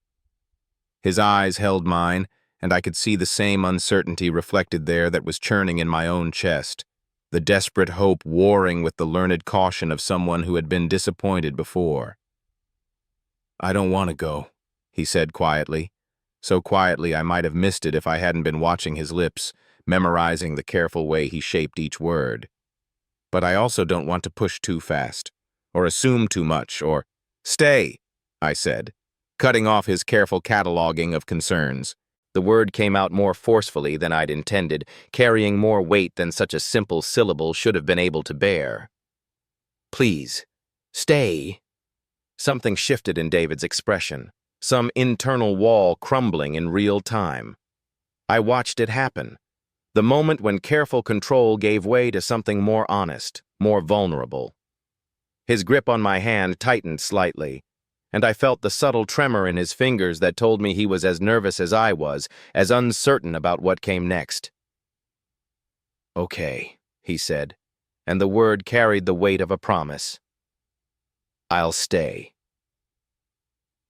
His eyes held mine, and I could see the same uncertainty reflected there that was churning in my own chest, the desperate hope warring with the learned caution of someone who had been disappointed before. "I don't want to go," he said quietly, so quietly I might have missed it if I hadn't been watching his lips, memorizing the careful way he shaped each word. "But I also don't want to push too fast, or assume too much, or—" "Stay," I said, cutting off his careful cataloging of concerns. The word came out more forcefully than I'd intended, carrying more weight than such a simple syllable should have been able to bear. "Please, stay." Something shifted in David's expression, some internal wall crumbling in real time. I watched it happen, the moment when careful control gave way to something more honest, more vulnerable. His grip on my hand tightened slightly, and I felt the subtle tremor in his fingers that told me he was as nervous as I was, as uncertain about what came next. "Okay," he said, and the word carried the weight of a promise. "I'll stay."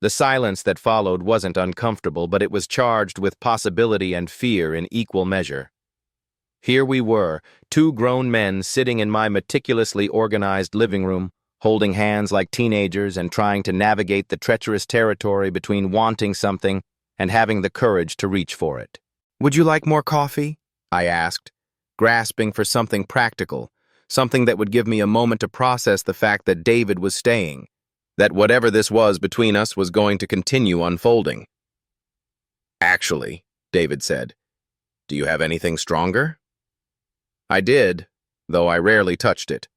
The silence that followed wasn't uncomfortable, but it was charged with possibility and fear in equal measure. Here we were, two grown men sitting in my meticulously organized living room, holding hands like teenagers and trying to navigate the treacherous territory between wanting something and having the courage to reach for it. "Would you like more coffee?" I asked, grasping for something practical, something that would give me a moment to process the fact that David was staying, that whatever this was between us was going to continue unfolding. "Actually," David said, "do you have anything stronger?" I did, though I rarely touched it.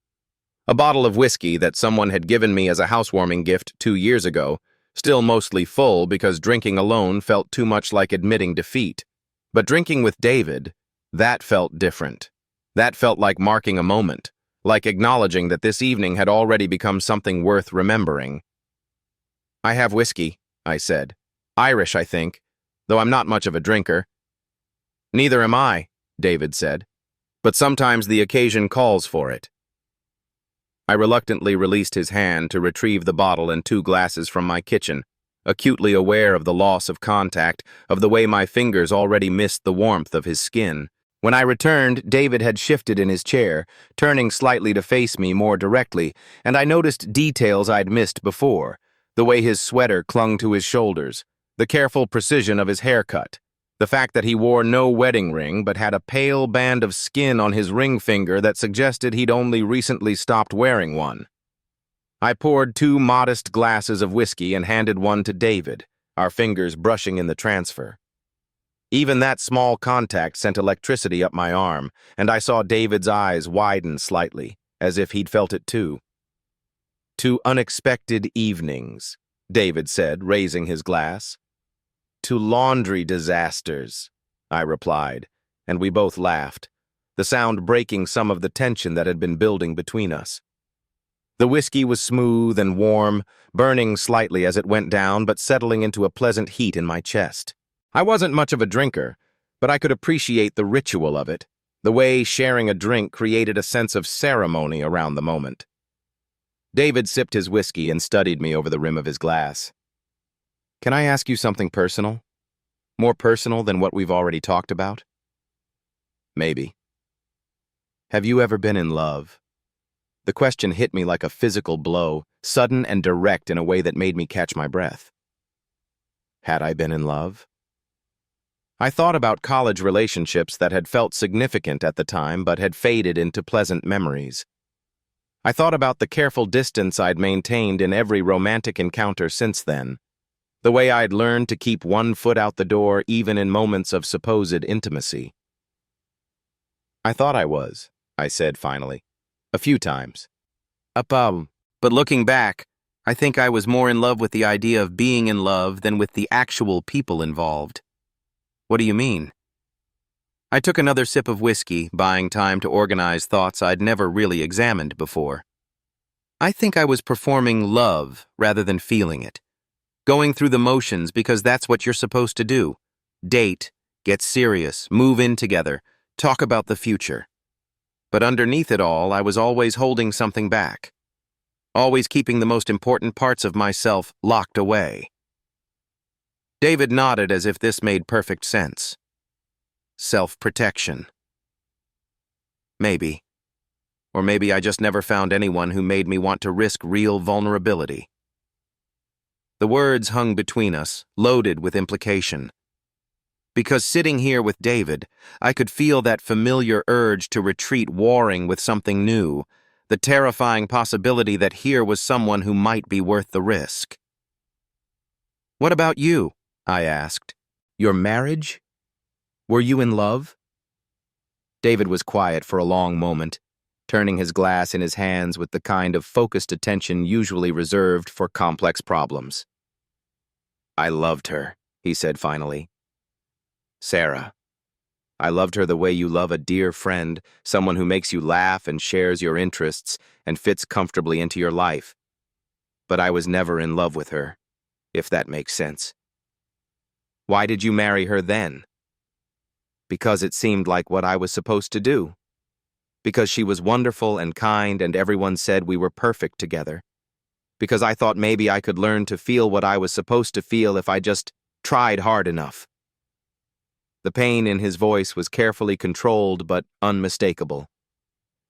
A bottle of whiskey that someone had given me as a housewarming gift 2 years ago, still mostly full because drinking alone felt too much like admitting defeat. But drinking with David, that felt different. That felt like marking a moment, like acknowledging that this evening had already become something worth remembering. "I have whiskey," I said. "Irish, I think, though I'm not much of a drinker." "Neither am I," David said, "but sometimes the occasion calls for it." I reluctantly released his hand to retrieve the bottle and 2 glasses from my kitchen, acutely aware of the loss of contact, of the way my fingers already missed the warmth of his skin. When I returned, David had shifted in his chair, turning slightly to face me more directly, and I noticed details I'd missed before, the way his sweater clung to his shoulders, the careful precision of his haircut, the fact that he wore no wedding ring but had a pale band of skin on his ring finger that suggested he'd only recently stopped wearing one. I poured 2 modest glasses of whiskey and handed one to David, our fingers brushing in the transfer. Even that small contact sent electricity up my arm, and I saw David's eyes widen slightly, as if he'd felt it too. "To unexpected evenings," David said, raising his glass. "To laundry disasters," I replied, and we both laughed, the sound breaking some of the tension that had been building between us. The whiskey was smooth and warm, burning slightly as it went down, but settling into a pleasant heat in my chest. I wasn't much of a drinker, but I could appreciate the ritual of it, the way sharing a drink created a sense of ceremony around the moment. David sipped his whiskey and studied me over the rim of his glass. "Can I ask you something personal? More personal than what we've already talked about?" "Maybe." "Have you ever been in love?" The question hit me like a physical blow, sudden and direct in a way that made me catch my breath. Had I been in love? I thought about college relationships that had felt significant at the time but had faded into pleasant memories. I thought about the careful distance I'd maintained in every romantic encounter since then, the way I'd learned to keep one foot out the door even in moments of supposed intimacy. "I thought I was," I said finally, "a few times. But looking back, I think I was more in love with the idea of being in love than with the actual people involved." "What do you mean?" I took another sip of whiskey, buying time to organize thoughts I'd never really examined before. I think I was performing love rather than feeling it. Going through the motions because that's what you're supposed to do. Date, get serious, move in together, talk about the future. But underneath it all, I was always holding something back, always keeping the most important parts of myself locked away. David nodded as if this made perfect sense. Self-protection. Maybe. Or maybe I just never found anyone who made me want to risk real vulnerability. The words hung between us, loaded with implication. Because sitting here with David, I could feel that familiar urge to retreat warring with something new, the terrifying possibility that here was someone who might be worth the risk. "What about you?" I asked. "Your marriage? Were you in love?" David was quiet for a long moment, turning his glass in his hands with the kind of focused attention usually reserved for complex problems. "I loved her," he said finally. "Sarah. I loved her the way you love a dear friend, someone who makes you laugh and shares your interests and fits comfortably into your life. But I was never in love with her, if that makes sense." "Why did you marry her then?" "Because it seemed like what I was supposed to do. Because she was wonderful and kind and everyone said we were perfect together. Because I thought maybe I could learn to feel what I was supposed to feel if I just tried hard enough." The pain in his voice was carefully controlled but unmistakable.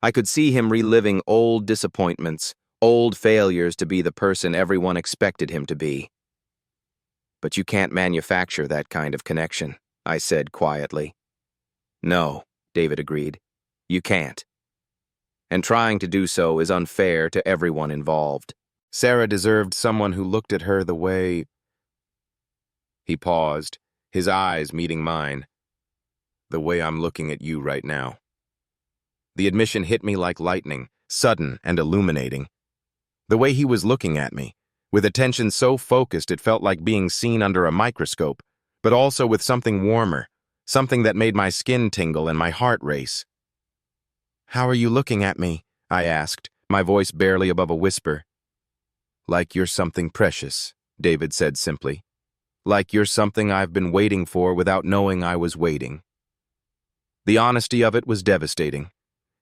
I could see him reliving old disappointments, old failures to be the person everyone expected him to be. "But you can't manufacture that kind of connection," I said quietly. "No," David agreed. "You can't. And trying to do so is unfair to everyone involved. Sarah deserved someone who looked at her the way—" He paused, his eyes meeting mine. "The way I'm looking at you right now." The admission hit me like lightning, sudden and illuminating. The way he was looking at me, with attention so focused it felt like being seen under a microscope, but also with something warmer, something that made my skin tingle and my heart race. "How are you looking at me?" I asked, my voice barely above a whisper. "Like you're something precious," David said simply. "Like you're something I've been waiting for without knowing I was waiting." The honesty of it was devastating.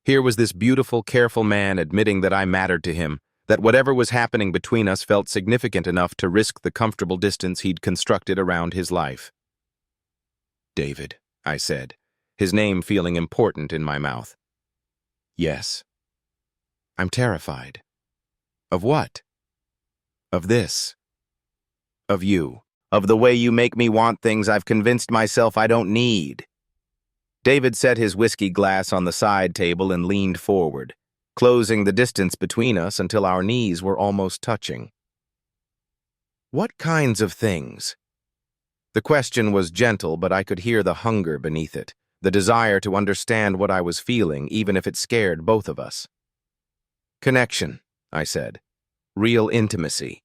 Here was this beautiful, careful man admitting that I mattered to him, that whatever was happening between us felt significant enough to risk the comfortable distance he'd constructed around his life. "David," I said, his name feeling important in my mouth. "Yes." "I'm terrified." "Of what?" "Of this. Of you. Of the way you make me want things I've convinced myself I don't need." David set his whiskey glass on the side table and leaned forward, closing the distance between us until our knees were almost touching. "What kinds of things?" The question was gentle, but I could hear the hunger beneath it, the desire to understand what I was feeling, even if it scared both of us. "Connection," I said. "Real intimacy.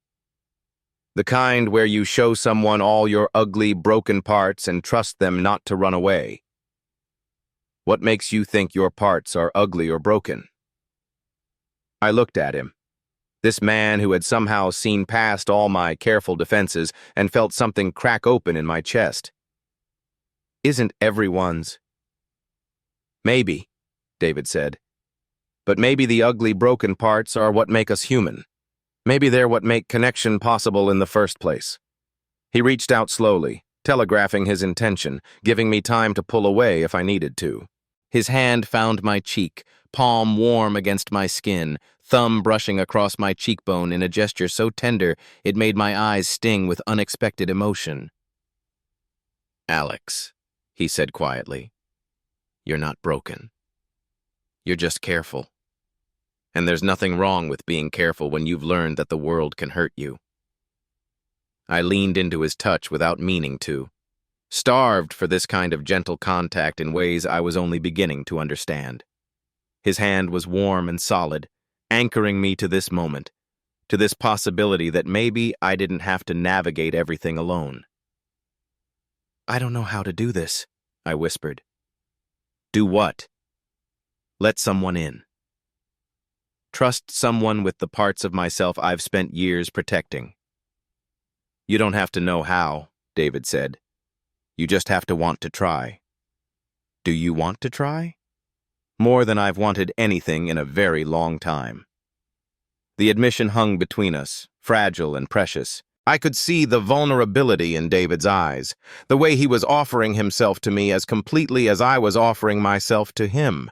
The kind where you show someone all your ugly, broken parts and trust them not to run away. What makes you think your parts are ugly or broken?" I looked at him. This man who had somehow seen past all my careful defenses and felt something crack open in my chest. "Isn't everyone's?" "Maybe," David said. "But maybe the ugly, broken parts are what make us human. Maybe they're what make connection possible in the first place." He reached out slowly, telegraphing his intention, giving me time to pull away if I needed to. His hand found my cheek, palm warm against my skin, thumb brushing across my cheekbone in a gesture so tender it made my eyes sting with unexpected emotion. "Alex," he said quietly, "you're not broken. You're just careful. And there's nothing wrong with being careful when you've learned that the world can hurt you." I leaned into his touch without meaning to, starved for this kind of gentle contact in ways I was only beginning to understand. His hand was warm and solid, anchoring me to this moment, to this possibility that maybe I didn't have to navigate everything alone. "I don't know how to do this," I whispered. "Do what?" "Let someone in. Trust someone with the parts of myself I've spent years protecting." "You don't have to know how," David said. "You just have to want to try." "Do you want to try?" more than I've wanted anything in a very long time. The admission hung between us, fragile and precious. I could see the vulnerability in David's eyes, the way he was offering himself to me as completely as I was offering myself to him.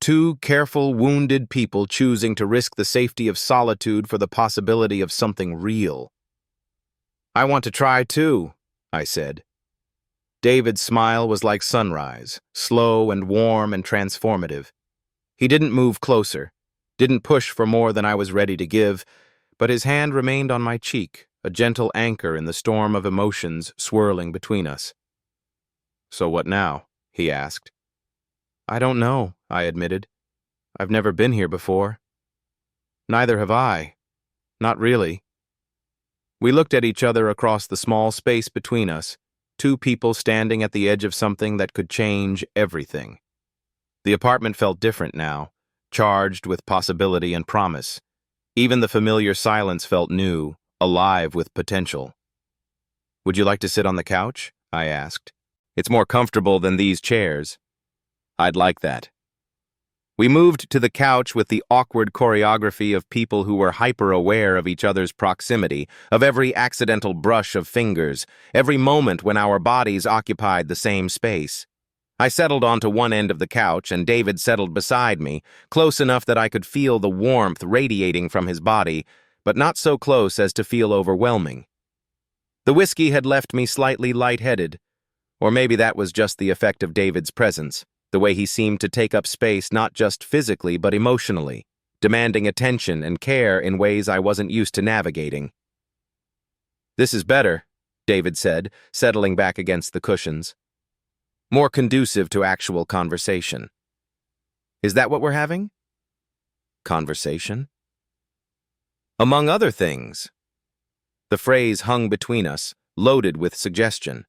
Two careful, wounded people choosing to risk the safety of solitude for the possibility of something real. "I want to try too," I said. David's smile was like sunrise, slow and warm and transformative. He didn't move closer, didn't push for more than I was ready to give, but his hand remained on my cheek, a gentle anchor in the storm of emotions swirling between us. "So what now?" he asked. "I don't know," I admitted. "I've never been here before." "Neither have I. Not really." We looked at each other across the small space between us, two people standing at the edge of something that could change everything. The apartment felt different now, charged with possibility and promise. Even the familiar silence felt new, alive with potential. "Would you like to sit on the couch?" I asked. "It's more comfortable than these chairs." "I'd like that." We moved to the couch with the awkward choreography of people who were hyper-aware of each other's proximity, of every accidental brush of fingers, every moment when our bodies occupied the same space. I settled onto one end of the couch, and David settled beside me, close enough that I could feel the warmth radiating from his body, but not so close as to feel overwhelming. The whiskey had left me slightly lightheaded, or maybe that was just the effect of David's presence. The way he seemed to take up space not just physically but emotionally, demanding attention and care in ways I wasn't used to navigating. "This is better," David said, settling back against the cushions. "More conducive to actual conversation." "Is that what we're having?" Conversation? "Among other things." The phrase hung between us, loaded with suggestion.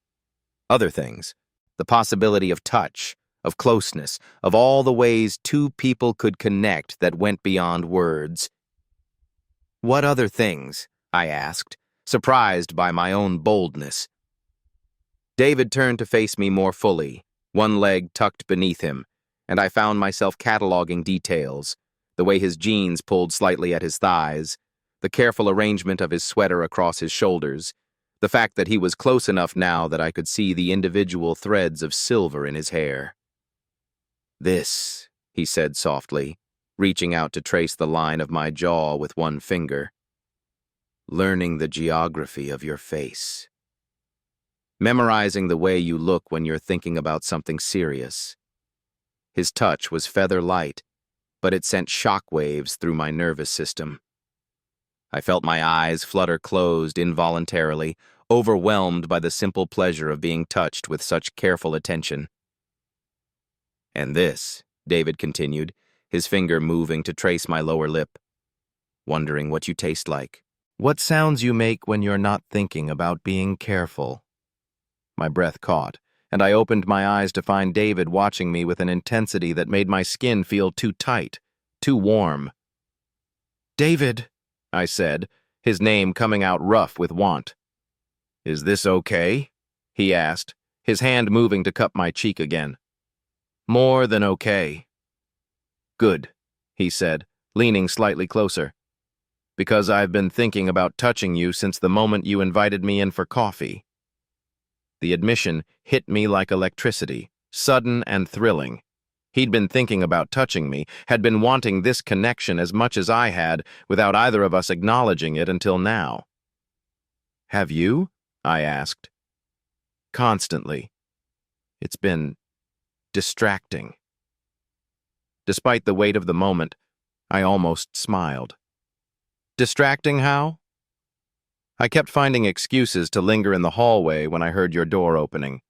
Other things. The possibility of touch, of closeness, of all the ways two people could connect that went beyond words. "What other things?" I asked, surprised by my own boldness. David turned to face me more fully, one leg tucked beneath him, and I found myself cataloging details, the way his jeans pulled slightly at his thighs, the careful arrangement of his sweater across his shoulders, the fact that he was close enough now that I could see the individual threads of silver in his hair. "This," he said softly, reaching out to trace the line of my jaw with one finger. "Learning the geography of your face. Memorizing the way you look when you're thinking about something serious." His touch was feather light, but it sent shockwaves through my nervous system. I felt my eyes flutter closed involuntarily, overwhelmed by the simple pleasure of being touched with such careful attention. "And this," David continued, his finger moving to trace my lower lip. "Wondering what you taste like. What sounds you make when you're not thinking about being careful." My breath caught, and I opened my eyes to find David watching me with an intensity that made my skin feel too tight, too warm. "David," I said, his name coming out rough with want. "Is this okay?" he asked, his hand moving to cup my cheek again. "More than okay." "Good," he said, leaning slightly closer. "Because I've been thinking about touching you since the moment you invited me in for coffee." The admission hit me like electricity, sudden and thrilling. He'd been thinking about touching me, had been wanting this connection as much as I had, without either of us acknowledging it until now. "Have you?" I asked. "Constantly. It's been distracting." Despite the weight of the moment, I almost smiled. "Distracting how?" "I kept finding excuses to linger in the hallway when I heard your door opening.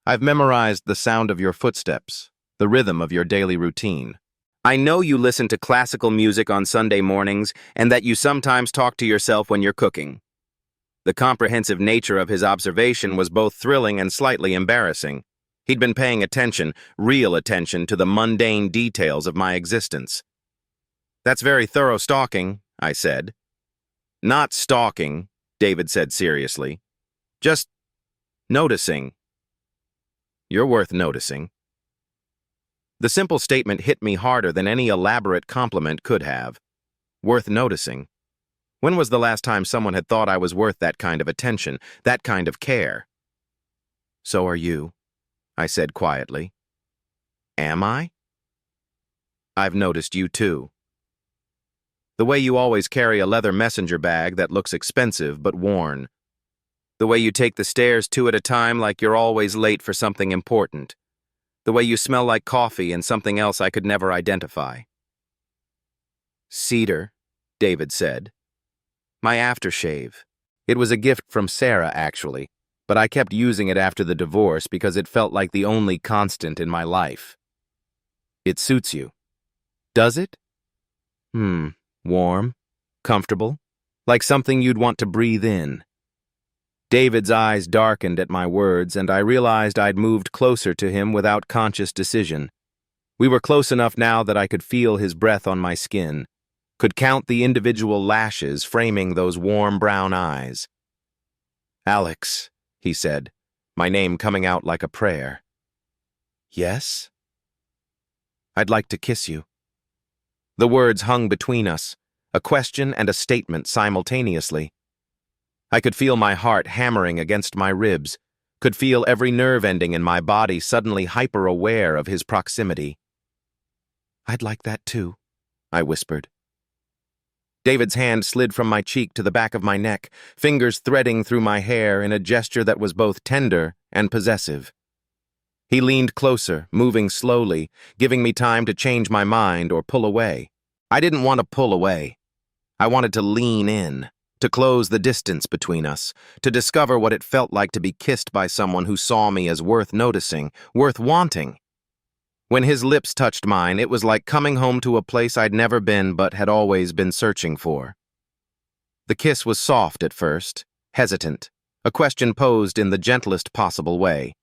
I've memorized the sound of your footsteps, the rhythm of your daily routine. I know you listen to classical music on Sunday mornings and that you sometimes talk to yourself when you're cooking." The comprehensive nature of his observation was both thrilling and slightly embarrassing. He'd been paying attention, real attention, to the mundane details of my existence. "That's very thorough stalking," I said. "Not stalking," David said seriously. "Just noticing." "You're worth noticing." The simple statement hit me harder than any elaborate compliment could have. Worth noticing. When was the last time someone had thought I was worth that kind of attention, that kind of care? So are you, I said quietly. Am I? I've noticed you too. The way you always carry a leather messenger bag that looks expensive but worn. The way you take the stairs two at a time like you're always late for something important. The way you smell like coffee and something else I could never identify. Cedar, David said. My aftershave. It was a gift from Sarah, actually, but I kept using it after the divorce because it felt like the only constant in my life. It suits you. Does it? Warm, comfortable, like something you'd want to breathe in. David's eyes darkened at my words, and I realized I'd moved closer to him without conscious decision. We were close enough now that I could feel his breath on my skin, could count the individual lashes framing those warm brown eyes. Alex, he said, my name coming out like a prayer. Yes? I'd like to kiss you. The words hung between us, a question and a statement simultaneously. I could feel my heart hammering against my ribs, could feel every nerve ending in my body suddenly hyper-aware of his proximity. I'd like that too, I whispered. David's hand slid from my cheek to the back of my neck, fingers threading through my hair in a gesture that was both tender and possessive. He leaned closer, moving slowly, giving me time to change my mind or pull away. I didn't want to pull away. I wanted to lean in, to close the distance between us, to discover what it felt like to be kissed by someone who saw me as worth noticing, worth wanting. When his lips touched mine, it was like coming home to a place I'd never been but had always been searching for. The kiss was soft at first, hesitant, a question posed in the gentlest possible way.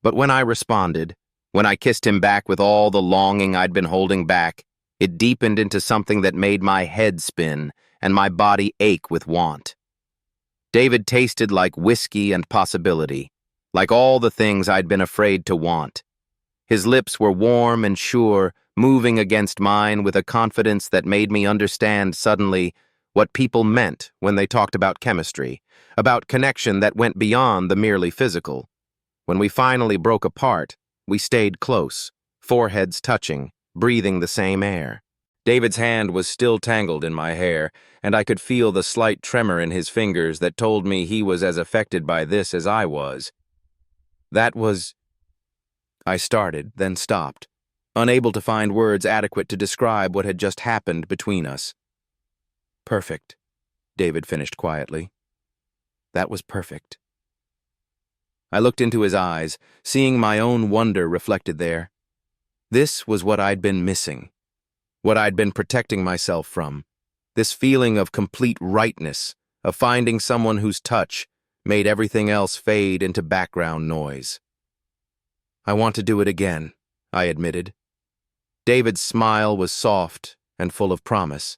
But when I responded, when I kissed him back with all the longing I'd been holding back, it deepened into something that made my head spin and my body ache with want. David tasted like whiskey and possibility, like all the things I'd been afraid to want. His lips were warm and sure, moving against mine with a confidence that made me understand suddenly what people meant when they talked about chemistry, about connection that went beyond the merely physical. When we finally broke apart, we stayed close, foreheads touching, breathing the same air. David's hand was still tangled in my hair, and I could feel the slight tremor in his fingers that told me he was as affected by this as I was. That was... I started, then stopped, unable to find words adequate to describe what had just happened between us. Perfect, David finished quietly. That was perfect. I looked into his eyes, seeing my own wonder reflected there. This was what I'd been missing, what I'd been protecting myself from, this feeling of complete rightness, of finding someone whose touch made everything else fade into background noise. I want to do it again, I admitted. David's smile was soft and full of promise.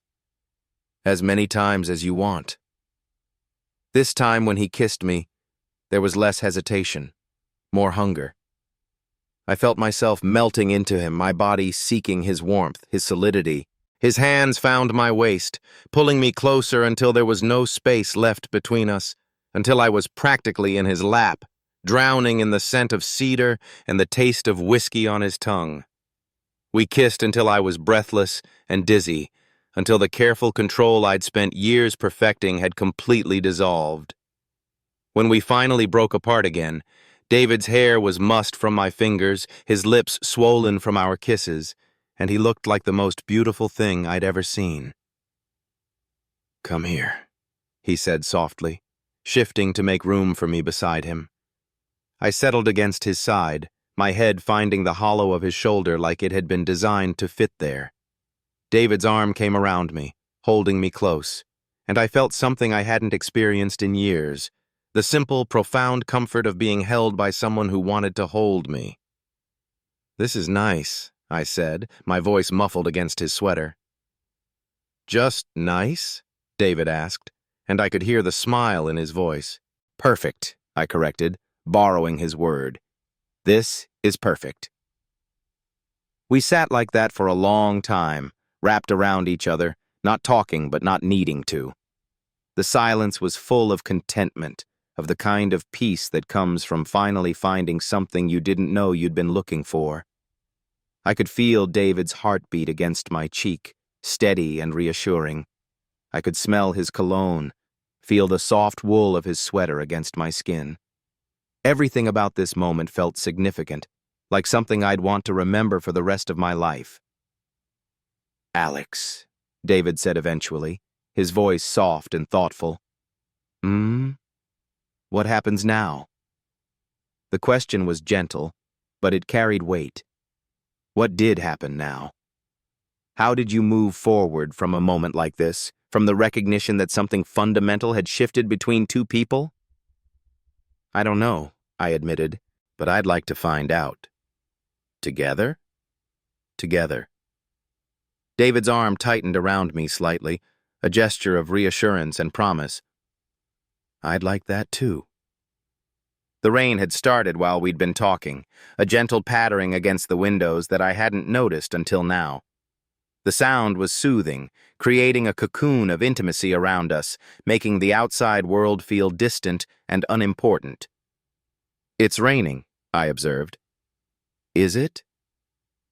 As many times as you want. This time when he kissed me, there was less hesitation, more hunger. I felt myself melting into him, my body seeking his warmth, his solidity. His hands found my waist, pulling me closer until there was no space left between us, until I was practically in his lap, drowning in the scent of cedar and the taste of whiskey on his tongue. We kissed until I was breathless and dizzy, until the careful control I'd spent years perfecting had completely dissolved. When we finally broke apart again, David's hair was mussed from my fingers, his lips swollen from our kisses, and he looked like the most beautiful thing I'd ever seen. Come here, he said softly, shifting to make room for me beside him. I settled against his side, my head finding the hollow of his shoulder like it had been designed to fit there. David's arm came around me, holding me close, and I felt something I hadn't experienced in years, the simple, profound comfort of being held by someone who wanted to hold me. This is nice, I said, my voice muffled against his sweater. Just nice? David asked, and I could hear the smile in his voice. Perfect, I corrected, borrowing his word. This is perfect. We sat like that for a long time, wrapped around each other, not talking but not needing to. The silence was full of contentment, of the kind of peace that comes from finally finding something you didn't know you'd been looking for. I could feel David's heartbeat against my cheek, steady and reassuring. I could smell his cologne, feel the soft wool of his sweater against my skin. Everything about this moment felt significant, like something I'd want to remember for the rest of my life. "Alex," David said eventually, his voice soft and thoughtful. What happens now?" The question was gentle, but it carried weight. What did happen now? How did you move forward from a moment like this, from the recognition that something fundamental had shifted between two people? "I don't know," I admitted, "but I'd like to find out." "Together?" "Together." David's arm tightened around me slightly, a gesture of reassurance and promise. "I'd like that too." The rain had started while we'd been talking, a gentle pattering against the windows that I hadn't noticed until now. The sound was soothing, creating a cocoon of intimacy around us, making the outside world feel distant and unimportant. "It's raining," I observed. "Is it?"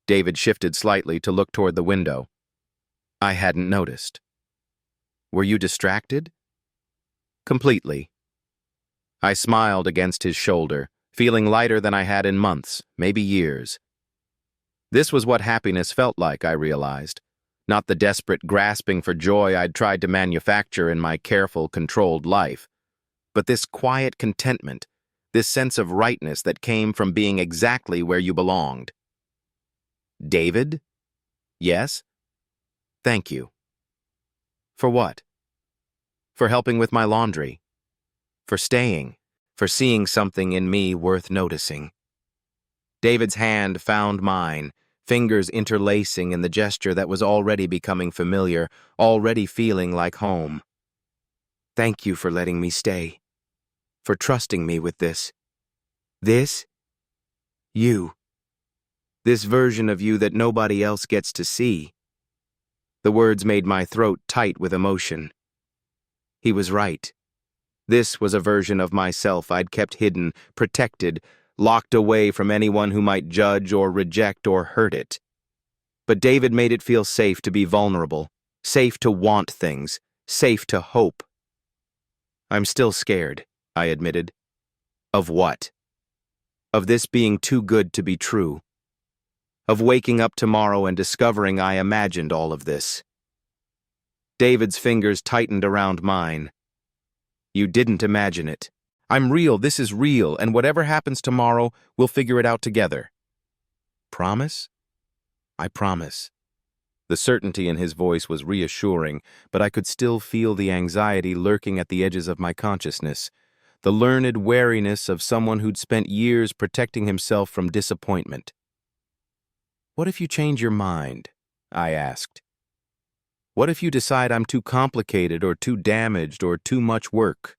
David shifted slightly to look toward the window. I hadn't noticed. "Were you distracted?" "Completely." I smiled against his shoulder, feeling lighter than I had in months, maybe years. This was what happiness felt like, I realized. Not the desperate grasping for joy I'd tried to manufacture in my careful, controlled life, but this quiet contentment, this sense of rightness that came from being exactly where you belonged. "David?" "Yes?" "Thank you." "For what?" "For helping with my laundry. For staying. For seeing something in me worth noticing." David's hand found mine, fingers interlacing in the gesture that was already becoming familiar, already feeling like home. "Thank you for letting me stay. For trusting me with this. This? You. This version of you that nobody else gets to see." The words made my throat tight with emotion. He was right. This was a version of myself I'd kept hidden, protected, locked away from anyone who might judge or reject or hurt it. But David made it feel safe to be vulnerable, safe to want things, safe to hope. "I'm still scared," I admitted. "Of what?" "Of this being too good to be true. Of waking up tomorrow and discovering I imagined all of this." David's fingers tightened around mine. "You didn't imagine it. I'm real, this is real, and whatever happens tomorrow, we'll figure it out together." "Promise?" "I promise." The certainty in his voice was reassuring, but I could still feel the anxiety lurking at the edges of my consciousness, the learned wariness of someone who'd spent years protecting himself from disappointment. "What if you change your mind?" I asked. "What if you decide I'm too complicated or too damaged or too much work?"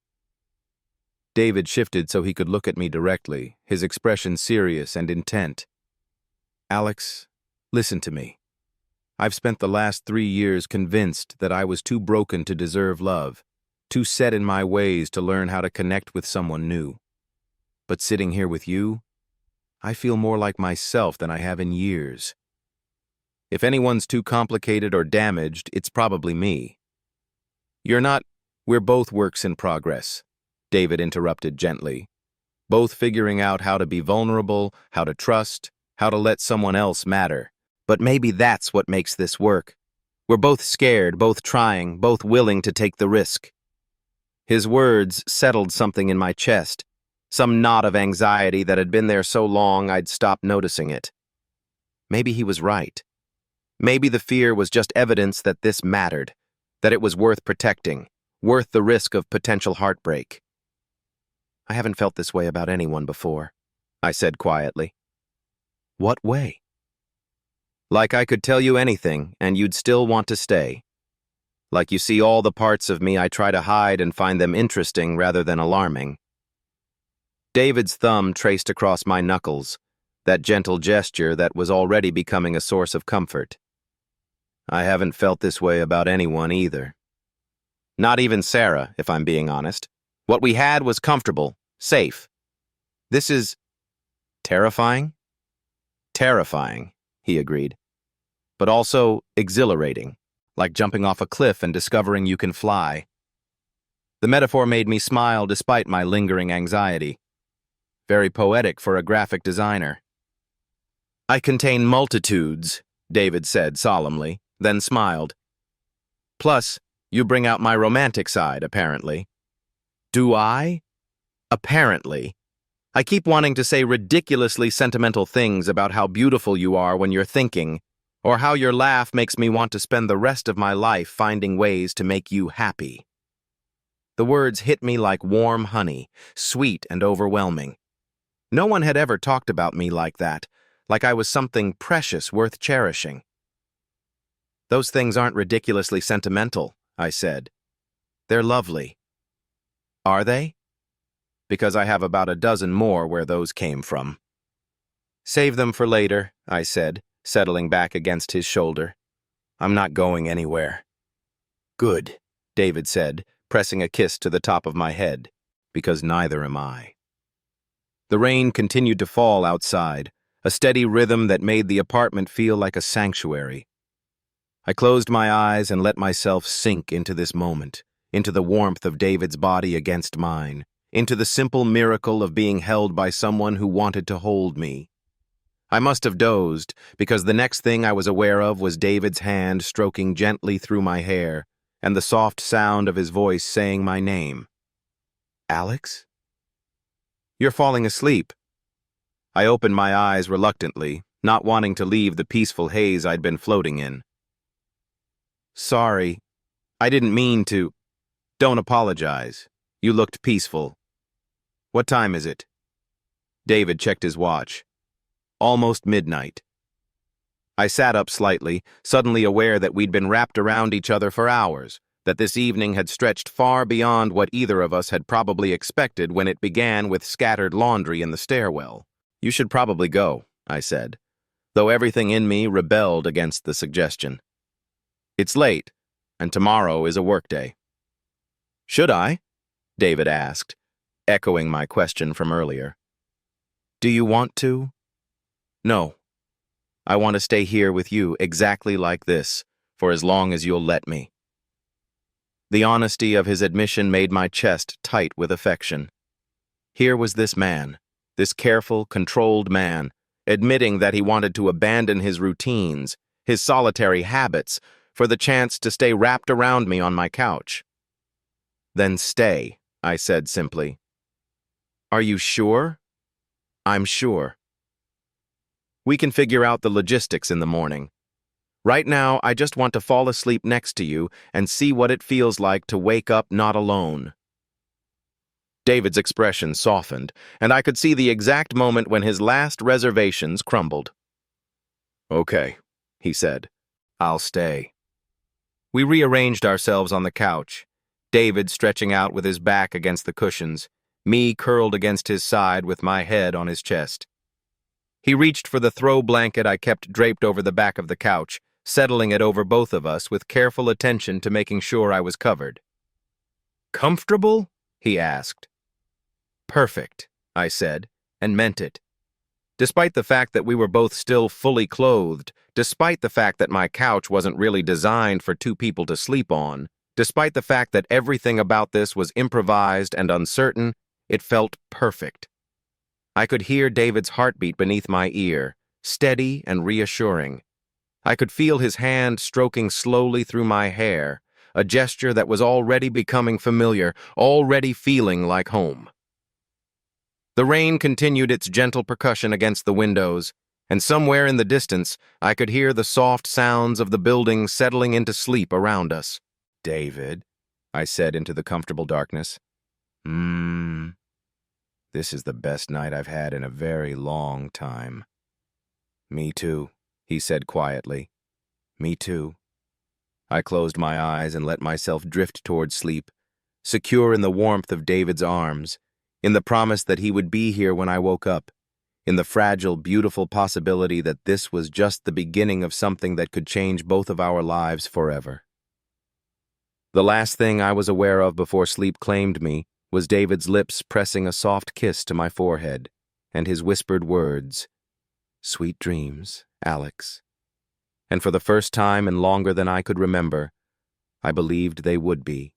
David shifted so he could look at me directly, his expression serious and intent. "Alex, listen to me. I've spent the last 3 years convinced that I was too broken to deserve love, too set in my ways to learn how to connect with someone new. But sitting here with you, I feel more like myself than I have in years. If anyone's too complicated or damaged, it's probably me." "You're not. We're both works in progress," David interrupted gently. "Both figuring out how to be vulnerable, how to trust, how to let someone else matter. But maybe that's what makes this work. We're both scared, both trying, both willing to take the risk." His words settled something in my chest, some knot of anxiety that had been there so long I'd stopped noticing it. Maybe he was right. Maybe the fear was just evidence that this mattered, that it was worth protecting, worth the risk of potential heartbreak. "I haven't felt this way about anyone before," I said quietly. "What way?" "Like I could tell you anything, and you'd still want to stay. Like you see all the parts of me I try to hide and find them interesting rather than alarming." David's thumb traced across my knuckles, that gentle gesture that was already becoming a source of comfort. I haven't felt this way about anyone either. Not even Sarah, if I'm being honest. What we had was comfortable, safe. This is terrifying? Terrifying, he agreed. But also exhilarating, like jumping off a cliff and discovering you can fly. The metaphor made me smile despite my lingering anxiety. Very poetic for a graphic designer. I contain multitudes, David said solemnly, then smiled. Plus, you bring out my romantic side, apparently. Do I? Apparently. I keep wanting to say ridiculously sentimental things about how beautiful you are when you're thinking, or how your laugh makes me want to spend the rest of my life finding ways to make you happy. The words hit me like warm honey, sweet and overwhelming. No one had ever talked about me like that, like I was something precious worth cherishing. Those things aren't ridiculously sentimental, I said. They're lovely. Are they? Because I have about a dozen more where those came from. Save them for later, I said, settling back against his shoulder. I'm not going anywhere. Good, David said, pressing a kiss to the top of my head, because neither am I. The rain continued to fall outside, a steady rhythm that made the apartment feel like a sanctuary. I closed my eyes and let myself sink into this moment, into the warmth of David's body against mine, into the simple miracle of being held by someone who wanted to hold me. I must have dozed, because the next thing I was aware of was David's hand stroking gently through my hair, and the soft sound of his voice saying my name. Alex? You're falling asleep. I opened my eyes reluctantly, not wanting to leave the peaceful haze I'd been floating in. Sorry. I didn't mean to. Don't apologize. You looked peaceful. What time is it? David checked his watch. Almost midnight. I sat up slightly, suddenly aware that we'd been wrapped around each other for hours, that this evening had stretched far beyond what either of us had probably expected when it began with scattered laundry in the stairwell. You should probably go, I said, though everything in me rebelled against the suggestion. It's late, and tomorrow is a workday. Should I? David asked, echoing my question from earlier. Do you want to? No. I want to stay here with you exactly like this, for as long as you'll let me. The honesty of his admission made my chest tight with affection. Here was this man, this careful, controlled man, admitting that he wanted to abandon his routines, his solitary habits, for the chance to stay wrapped around me on my couch. Then stay, I said simply. Are you sure? I'm sure. We can figure out the logistics in the morning. Right now, I just want to fall asleep next to you and see what it feels like to wake up not alone. David's expression softened, and I could see the exact moment when his last reservations crumbled. Okay, he said. I'll stay. We rearranged ourselves on the couch, David stretching out with his back against the cushions, me curled against his side with my head on his chest. He reached for the throw blanket I kept draped over the back of the couch, settling it over both of us with careful attention to making sure I was covered. Comfortable? He asked. Perfect, I said, and meant it. Despite the fact that we were both still fully clothed, despite the fact that my couch wasn't really designed for two people to sleep on, despite the fact that everything about this was improvised and uncertain, it felt perfect. I could hear David's heartbeat beneath my ear, steady and reassuring. I could feel his hand stroking slowly through my hair, a gesture that was already becoming familiar, already feeling like home. The rain continued its gentle percussion against the windows, and somewhere in the distance I could hear the soft sounds of the building settling into sleep around us. David, I said into the comfortable darkness. This is the best night I've had in a very long time. Me too, he said quietly. Me too. I closed my eyes and let myself drift toward sleep, secure in the warmth of David's arms, in the promise that he would be here when I woke up, in the fragile, beautiful possibility that this was just the beginning of something that could change both of our lives forever. The last thing I was aware of before sleep claimed me was David's lips pressing a soft kiss to my forehead, and his whispered words, "Sweet dreams, Alex." And for the first time and longer than I could remember, I believed they would be.